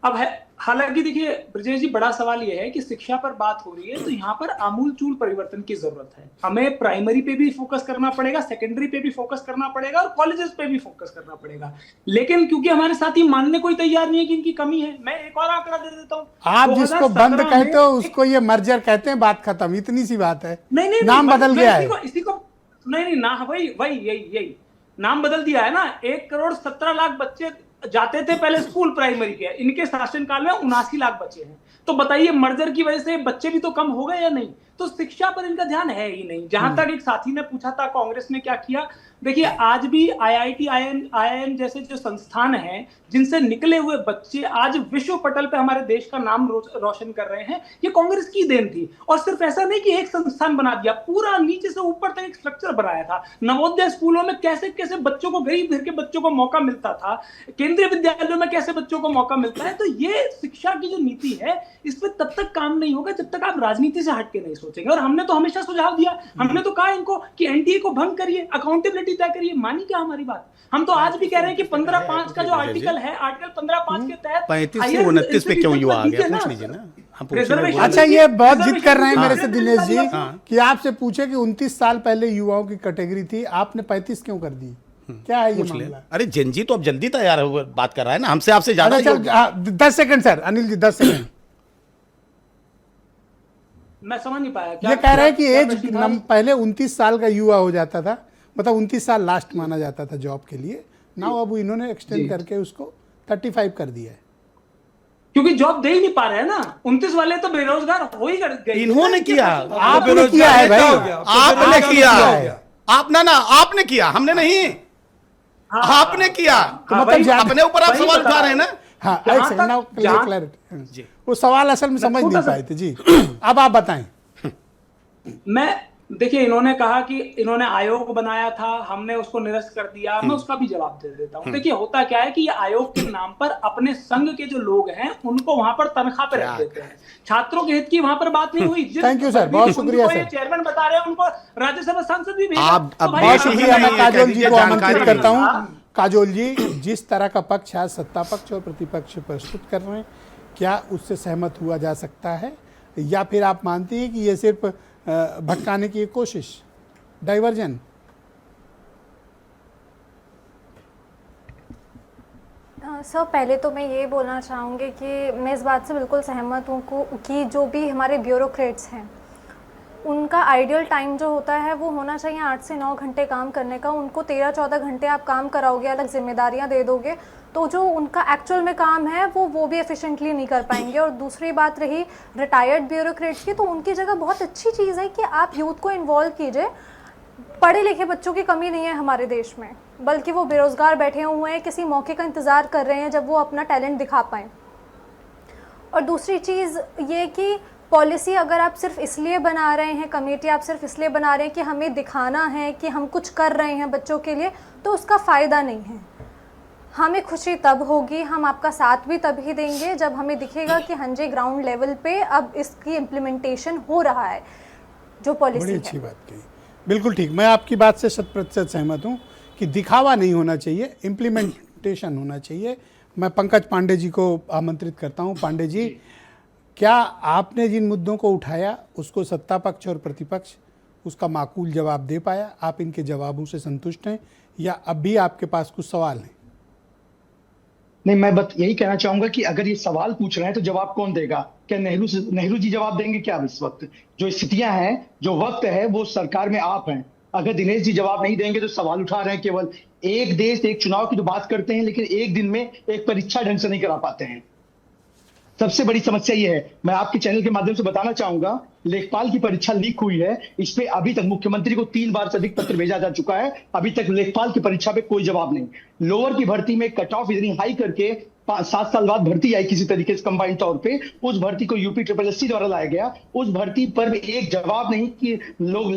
[SPEAKER 7] अब है, हालांकि देखिए ब्रजेश जी, बड़ा सवाल यह है कि शिक्षा पर बात हो रही है तो यहाँ पर आमूलचूल परिवर्तन की जरूरत है। हमें प्राइमरी पे भी फोकस करना पड़ेगा, सेकेंडरी पे भी फोकस करना पड़ेगा, और कॉलेजेस पे भी फोकस करना पड़ेगा। लेकिन क्योंकि हमारे साथी मानने कोई तैयार नहीं है कि इनकी कमी है, मैं एक और आंकड़ा दे देता हूँ।
[SPEAKER 1] आप जिसको बंद
[SPEAKER 7] 2017
[SPEAKER 1] कहते हो
[SPEAKER 7] में-
[SPEAKER 1] उसको ये मर्जर कहते हैं, बात खत्म, इतनी सी बात है।
[SPEAKER 7] नहीं,
[SPEAKER 1] नाम बदल गया है।
[SPEAKER 7] इसी को नहीं ना, वही यही नाम बदल दिया है ना। 1,17,00,000 बच्चे जाते थे पहले स्कूल प्राइमरी के, इनके शासनकाल में 79 लाख बच्चे हैं। तो बताइए, मर्जर की वजह से बच्चे भी तो कम हो गए या नहीं? तो शिक्षा पर इनका ध्यान है ही नहीं। जहां तक एक साथी ने पूछा था कांग्रेस ने क्या किया, देखिए आज भी IIT, IIM जैसे जो संस्थान हैं, जिनसे निकले हुए बच्चे आज विश्व पटल पे हमारे देश का नाम रोशन कर रहे हैं, ये कांग्रेस की देन थी। और सिर्फ ऐसा नहीं कि एक संस्थान बना दिया, पूरा नीचे से ऊपर तक एक स्ट्रक्चर बनाया था। नवोदय स्कूलों में कैसे कैसे बच्चों को, गरीब घर के बच्चों को मौका मिलता था, केंद्रीय विद्यालयों में कैसे बच्चों को मौका मिलता है। तो ये शिक्षा की जो नीति है, इस पर तब तक काम नहीं होगा जब तक आप राजनीति से हटके नहीं सोचेंगे। और हमने तो हमेशा सुझाव दिया, हमने तो कहा इनको कि NTA को भंग करिए, अकाउंटेबिलिटी तय करिए। मानी क्या हमारी बात? हम तो आज भी कह रहे हैं कि 15(5) का जो आर्टिकल है, आर्टिकल 15(5) के तहत
[SPEAKER 5] 35 से 29 पे क्यों युवा आ गया, पूछ लीजिए ना। हम पूछ रहे हैं।
[SPEAKER 1] अच्छा, ये बहुत जिद कर रहे हैं मेरे से
[SPEAKER 7] हाँ।
[SPEAKER 1] दिनेश जी
[SPEAKER 7] हाँ।
[SPEAKER 1] कि आपसे पूछे कि 29 साल पहले युवाओं की कैटेगरी थी, आपने 35 क्यों कर दी? क्या है ये
[SPEAKER 5] पूछ ले।
[SPEAKER 1] मामला?
[SPEAKER 5] अरे जेनजी तो अब जल्दी तैयार हो, बात कर रहा है ना, हमसे आपसे ज्यादा
[SPEAKER 1] अच्छा,
[SPEAKER 5] योग्य।
[SPEAKER 1] 10 second sir, Anil ji 10 second.
[SPEAKER 7] मैं समझ नहीं पाया
[SPEAKER 1] ये कह रहे हैं कि
[SPEAKER 7] क्या
[SPEAKER 1] एज
[SPEAKER 7] प्रश्न था?
[SPEAKER 1] पहले 29 साल का युवा हो जाता था, मतलब 29 साल लास्ट माना जाता था जॉब के लिए। नाउ अब इन्होंने एक्सटेंड करके उसको 35 कर दिया है।
[SPEAKER 7] क्योंकि जॉब दे ही नहीं पा रहे हैं ना। 29 वाले तो बेरोजगार हो ही गए।
[SPEAKER 5] इन्होंने किया,
[SPEAKER 1] आपने किया है भाई,
[SPEAKER 5] आपने किया, आप ना आपने किया, हमने नहीं। आपने किया,
[SPEAKER 1] तो मतलब
[SPEAKER 5] अपने ऊपर आप सवाल उठा रहे हैं ना।
[SPEAKER 1] हाँ, एक सेकंड, नाउ क्लैरिटी। वो सवाल असल में समझ नहीं पाए थे जी। अब आप बताएं।
[SPEAKER 7] मैं देखिए, इन्होंने कहा कि इन्होंने आयोग बनाया था, हमने उसको निरस्त कर दिया। मैं उसका भी जवाब दे देता हूँ। देखिए, होता क्या है कि ये आयोग के नाम पर अपने संघ के जो लोग हैं उनको वहां पर तनख्वाह पे रख देते हैं। छात्रों के हित की वहां पर बात नहीं हुई।
[SPEAKER 1] थैंक यू सर, बहुत शुक्रिया सर।
[SPEAKER 7] चेयरमैन बता रहे हैं, उनको राज्यसभा सांसद भी भेजा।
[SPEAKER 5] आप
[SPEAKER 7] तो भाई,
[SPEAKER 1] बहुत शुक्रिया। मैं काजोल जी को
[SPEAKER 5] जानकारी
[SPEAKER 1] आमंत्रित करता हूँ।
[SPEAKER 7] हाँ।
[SPEAKER 1] काजोल जी, जिस तरह का पक्ष आज सत्ता पक्ष और प्रतिपक्ष प्रस्तुत कर रहे हैं, क्या उससे सहमत हुआ जा सकता है, या फिर आप मानती हैं कि ये सिर्फ भटकाने की एक कोशिश, डाइवर्जन?
[SPEAKER 8] सर, पहले तो मैं ये बोलना चाहूँगी कि मैं इस बात से बिल्कुल सहमत हूँ कि जो भी हमारे ब्यूरोक्रेट्स हैं उनका आइडियल टाइम जो होता है वो होना चाहिए 8 से 9 घंटे काम करने का। उनको 13-14 घंटे आप काम कराओगे, अलग जिम्मेदारियां दे दोगे, तो जो उनका एक्चुअल में काम है वो भी एफिशिएंटली नहीं कर पाएंगे। और दूसरी बात रही रिटायर्ड ब्यूरोक्रेट्स की, तो उनकी जगह बहुत अच्छी चीज़ है कि आप यूथ को इन्वॉल्व कीजिए। पढ़े लिखे बच्चों की कमी नहीं है हमारे देश में, बल्कि वो बेरोज़गार बैठे हुए हैं, किसी मौके का इंतज़ार कर रहे हैं जब वो अपना टैलेंट दिखा पाएँ। और दूसरी चीज़ ये कि पॉलिसी अगर आप सिर्फ इसलिए बना रहे हैं, कमेटी आप सिर्फ इसलिए बना रहे हैं कि हमें दिखाना है कि हम कुछ कर रहे हैं बच्चों के लिए, तो उसका फ़ायदा नहीं है। हमें खुशी तब होगी, हम आपका साथ भी तभी देंगे जब हमें दिखेगा कि हाँ जी, ग्राउंड लेवल पे अब इसकी इम्प्लीमेंटेशन हो रहा है जो पॉलिसी
[SPEAKER 1] बड़ी
[SPEAKER 8] है।
[SPEAKER 1] अच्छी बात कही, बिल्कुल ठीक। मैं आपकी बात से 100% सहमत हूँ कि दिखावा नहीं होना चाहिए, इम्प्लीमेंटेशन होना चाहिए। मैं पंकज पांडे जी को आमंत्रित करता हूँ। पांडे जी, क्या आपने जिन मुद्दों को उठाया उसको सत्ता पक्ष और प्रतिपक्ष उसका माकूल जवाब दे पाया? आप इनके जवाबों से संतुष्ट हैं या अब भी आपके पास कुछ सवाल हैं?
[SPEAKER 9] नहीं, मैं बस यही कहना चाहूंगा कि अगर ये सवाल पूछ रहे हैं तो जवाब कौन देगा? क्या नेहरू जी जवाब देंगे क्या? इस वक्त जो स्थितियां हैं, जो वक्त है, वो सरकार में आप हैं। अगर दिनेश जी जवाब नहीं देंगे तो सवाल उठा रहे हैं केवल एक देश एक चुनाव की तो बात करते हैं, लेकिन एक दिन में एक परीक्षा ढंग से नहीं करा पाते हैं। सबसे बड़ी समस्या ये है। मैं आपके चैनल के माध्यम से बताना चाहूंगा, लेखपाल की परीक्षा लीक हुई है, इस पे अभी तक मुख्यमंत्री को 3 बार से अधिक पत्र भेजा जा चुका है, अभी तक लेखपाल की परीक्षा पे कोई जवाब नहीं। लोअर की भर्ती में कट ऑफ इतनी हाई करके 7 साल बाद भर्ती आई किसी तरीके से कंबाइंड तौर पे, उस भर्ती को यूपी SSSC द्वारा लाया गया। उस भर्ती पर भी एक जवाब नहीं कि लोग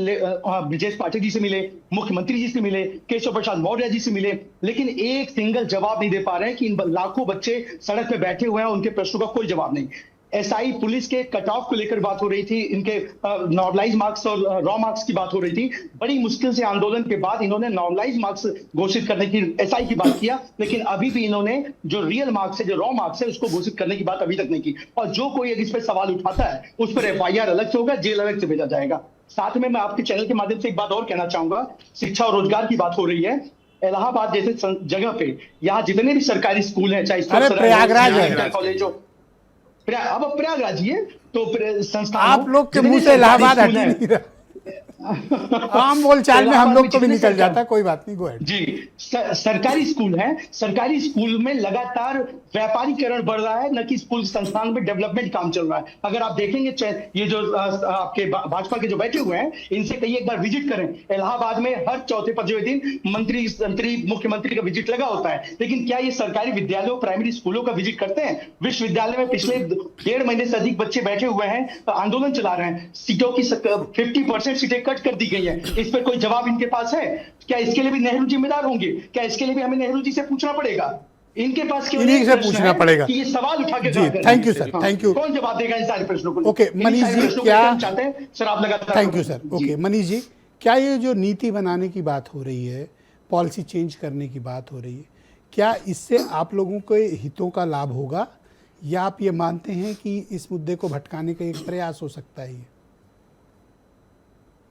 [SPEAKER 9] ब्रजेश पाठक जी से मिले, मुख्यमंत्री जी से मिले, केशव प्रसाद मौर्य जी से मिले, लेकिन एक सिंगल जवाब नहीं दे पा रहे हैं कि इन लाखों बच्चे सड़क पे बैठे हुए हैं, उनके प्रश्नों का कोई जवाब नहीं। एसआई पुलिस के कट ऑफ को लेकर बात हो रही थी, इनके नॉर्मलाइज मार्क्स और रॉ मार्क्स की बात हो रही थी। बड़ी मुश्किल से आंदोलन के बाद इन्होंने नॉर्मलाइज मार्क्स घोषित करने की एसआई की बात किया, लेकिन अभी भी इन्होंने जो रियल मार्क्स है, जो रॉ मार्क्स है, उसको घोषित करने की बात अभी तक नहीं की। और जो कोई इस पर सवाल उठाता है उस पर FIR अलग से होगा, जेल अलग से भेजा जाएगा। साथ में मैं आपके चैनल के माध्यम से एक बात और कहना चाहूंगा, शिक्षा और रोजगार की बात हो रही है। इलाहाबाद जैसे जगह पे यहाँ जितने भी सरकारी स्कूल हैं, चाहे
[SPEAKER 1] प्रयागराज
[SPEAKER 9] कॉलेज हो, अब प्रयागराज ही है, तो संस्थान
[SPEAKER 1] आप लोग के मुंह से इलाहाबाद हट ही नहीं रहा। आम बोलचाल में हम लोग को भी निकल जाता है, कोई बात नहीं, गो अहेड
[SPEAKER 9] जी। सरकारी स्कूल हैं, सरकारी स्कूल में लगातार व्यापारीकरण बढ़ रहा है, न कि स्कूल संस्थान में डेवलपमेंट काम चल रहा है। अगर आप देखेंगे ये जो आपके भाजपा के जो बैठे हुए हैं, इनसे कहीं एक बार विजिट करें। इलाहाबाद में हर चौथे पांचवें दिन मंत्री मुख्यमंत्री का विजिट लगा होता है, लेकिन क्या ये सरकारी विद्यालयों प्राइमरी स्कूलों का विजिट करते हैं? विश्वविद्यालय में पिछले 1.5 महीने से अधिक बच्चे बैठे हुए हैं, आंदोलन चला रहे हैं, सीटों की 50% सीटें कट कर दी गई है। इस पर कोई जवाब इनके पास है क्या? इसके लिए भी नेहरू जिम्मेदार होंगे क्या? इसके लिए भी हमें नेहरू जी से पूछना पड़ेगा? इनके पास केवल
[SPEAKER 1] इन्हीं से पूछना पड़ेगा
[SPEAKER 9] कि ये सवाल उठा के
[SPEAKER 1] जी। Thank you sir, thank you.
[SPEAKER 9] कौन जवाब देगा इन सारे प्रश्नों को?
[SPEAKER 1] ओके मनीष जी, क्या
[SPEAKER 9] चाहते हैं सर आप लगातार?
[SPEAKER 1] Thank you sir. Okay Manish ji, क्या ये जो नीति बनाने की बात हो रही है, पॉलिसी चेंज करने की बात हो रही है, क्या इससे आप लोगों के हितों का लाभ होगा, या आप ये मानते हैं कि इस मुद्दे को भटकाने का एक प्रयास हो सकता है?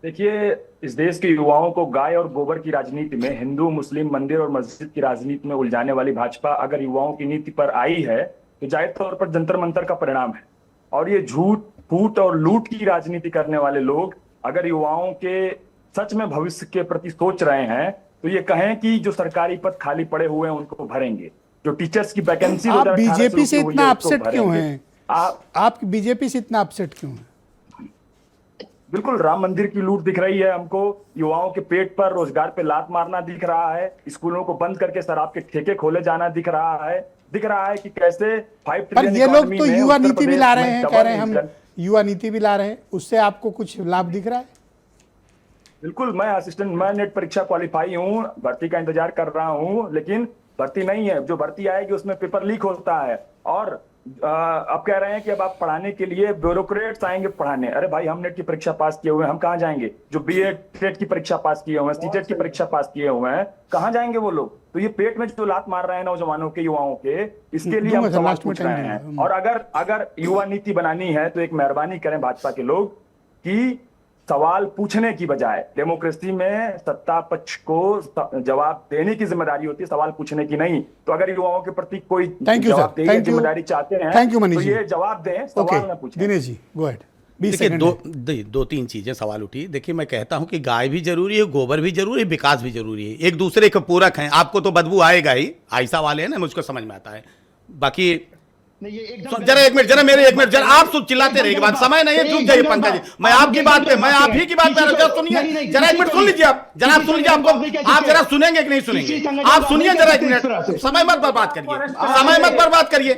[SPEAKER 10] देखिए, इस देश के युवाओं को गाय और गोबर की राजनीति में, हिंदू मुस्लिम मंदिर और मस्जिद की राजनीति में उलझाने वाली भाजपा अगर युवाओं की नीति पर आई है तो जाहिर तौर पर जंतर मंतर का परिणाम है। और ये झूठ फूट और लूट की राजनीति करने वाले लोग अगर युवाओं के सच में भविष्य के प्रति सोच रहे हैं तो ये कहें कि जो सरकारी पद खाली पड़े हुए हैं उनको भरेंगे, जो टीचर्स की वैकेंसी
[SPEAKER 1] आप बीजेपी से इतना अपसेट क्यों हैं? आप बीजेपी से इतना अपसेट क्यों हैं?
[SPEAKER 10] बिल्कुल, राम मंदिर की लूट दिख रही है हमको, युवाओं के पेट पर रोजगार पे लात मारना दिख रहा है, स्कूलों को बंद करके शराब के ठेके खोले जाना दिख रहा है कि कैसे 5
[SPEAKER 1] पर ये लोग तो युवा नीति भी ला रहे हैं, कह रहे हैं हम युवा नीति भी ला रहे हैं, उससे आपको कुछ लाभ दिख रहा है?
[SPEAKER 10] बिल्कुल, मैं नेट परीक्षा क्वालिफाई हूँ, भर्ती का इंतजार कर रहा हूँ, लेकिन भर्ती नहीं है। जो भर्ती आएगी उसमें पेपर लीक होता है। और अब कह रहे हैं कि अब आप पढ़ाने के लिए ब्यूरोक्रेट्स आएंगे पढ़ाने। अरे भाई, हम नेट की परीक्षा पास किए हुए हैं, हम कहाँ जाएंगे? जो बीएड टेट की परीक्षा पास किए हुए हैं, सीटेट की परीक्षा पास किए हुए हैं, कहाँ जाएंगे वो लोग? तो ये पेट में जो लात मार रहे हैं नौजवानों के, युवाओं के, इसके लिए हम सवाल पूछ रहे हैं। और अगर युवा नीति बनानी है तो एक मेहरबानी करें भाजपा के लोग कि सवाल पूछने की बजाय, डेमोक्रेसी में सत्ता पक्ष को जवाब देने की जिम्मेदारी होती है, सवाल पूछने की नहीं। तो अगर युवाओं के प्रति कोई जवाब देने की जिम्मेदारी चाहते हैं तो ये जवाब दें, सवाल न पूछें।
[SPEAKER 1] Dinesh ji, go ahead.
[SPEAKER 5] देखिए, दो तीन चीजें सवाल उठी। देखिए, मैं कहता हूं कि गाय भी जरूरी है, गोबर भी जरूरी है, विकास भी जरूरी है, एक दूसरे के पूरक हैं। आपको तो बदबू आएगा ही, आयसा वाले हैं ना, मुझको समझ में आता है। बाकी जरा एक मिनट, जरा आप चिल्लाते रहिए, बात समय नहीं है, चुप जाइए पंकज जी। मैं आपकी बात पे, मैं आप ही की बात पे सुनिए, जरा एक मिनट सुन लीजिए आप, जरा सुन लीजिए। आपको आप जरा सुनेंगे कि नहीं सुनेंगे? आप सुनिए जरा एक मिनट, समय मत बर्बाद करिए, समय मत बर्बाद करिए,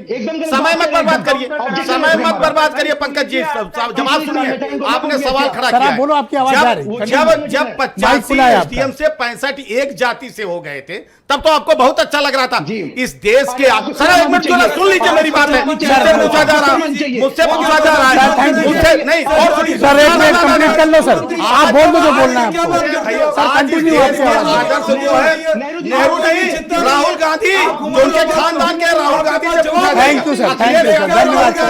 [SPEAKER 5] समय मत बर्बाद करिए, समय मत बर्बाद करिए। पंकज जी, जवाब सुनिए। आपने सवाल खड़ा किया,
[SPEAKER 1] बोलो, आपकी आवाज आ रही है।
[SPEAKER 5] जब 85 एसडीएम से 65 एक जाति से हो गए थे, तब तो आपको बहुत अच्छा लग रहा था। इस देश के सर, एक मिनट सुन लीजिए मेरी बात है। मुझसे पूछा जा रहा है मुझसे नहीं, और
[SPEAKER 1] सर एक मिनट कंप्लीट कर लो सर, आप बोल दो जो बोलना है आपको। सर कंटिन्यू
[SPEAKER 5] नेहरू नहीं, राहुल गांधी, जो उनके खानदान के, राहुल गांधी से पूछा।
[SPEAKER 1] थैंक यू सर, धन्यवाद sir.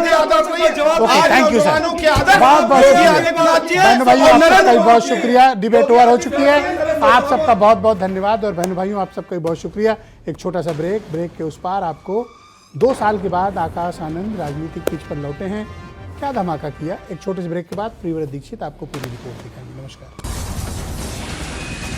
[SPEAKER 1] Okay, thank you sir, बहुत बहुत बहन भाइयों, आप सबका भी बहुत शुक्रिया। डिबेट ओवर हो चुकी है, आप सबका बहुत बहुत धन्यवाद। और बहन भाइयों, आप सबका बहुत शुक्रिया। एक छोटा सा ब्रेक के उस पार आपको 2 साल के बाद आकाश आनंद राजनीतिक पिच पर लौटे हैं, क्या धमाका किया। एक छोटे से ब्रेक के बाद प्रियव्रत दीक्षित आपको पूरी रिपोर्ट दिखाएंगे। नमस्कार।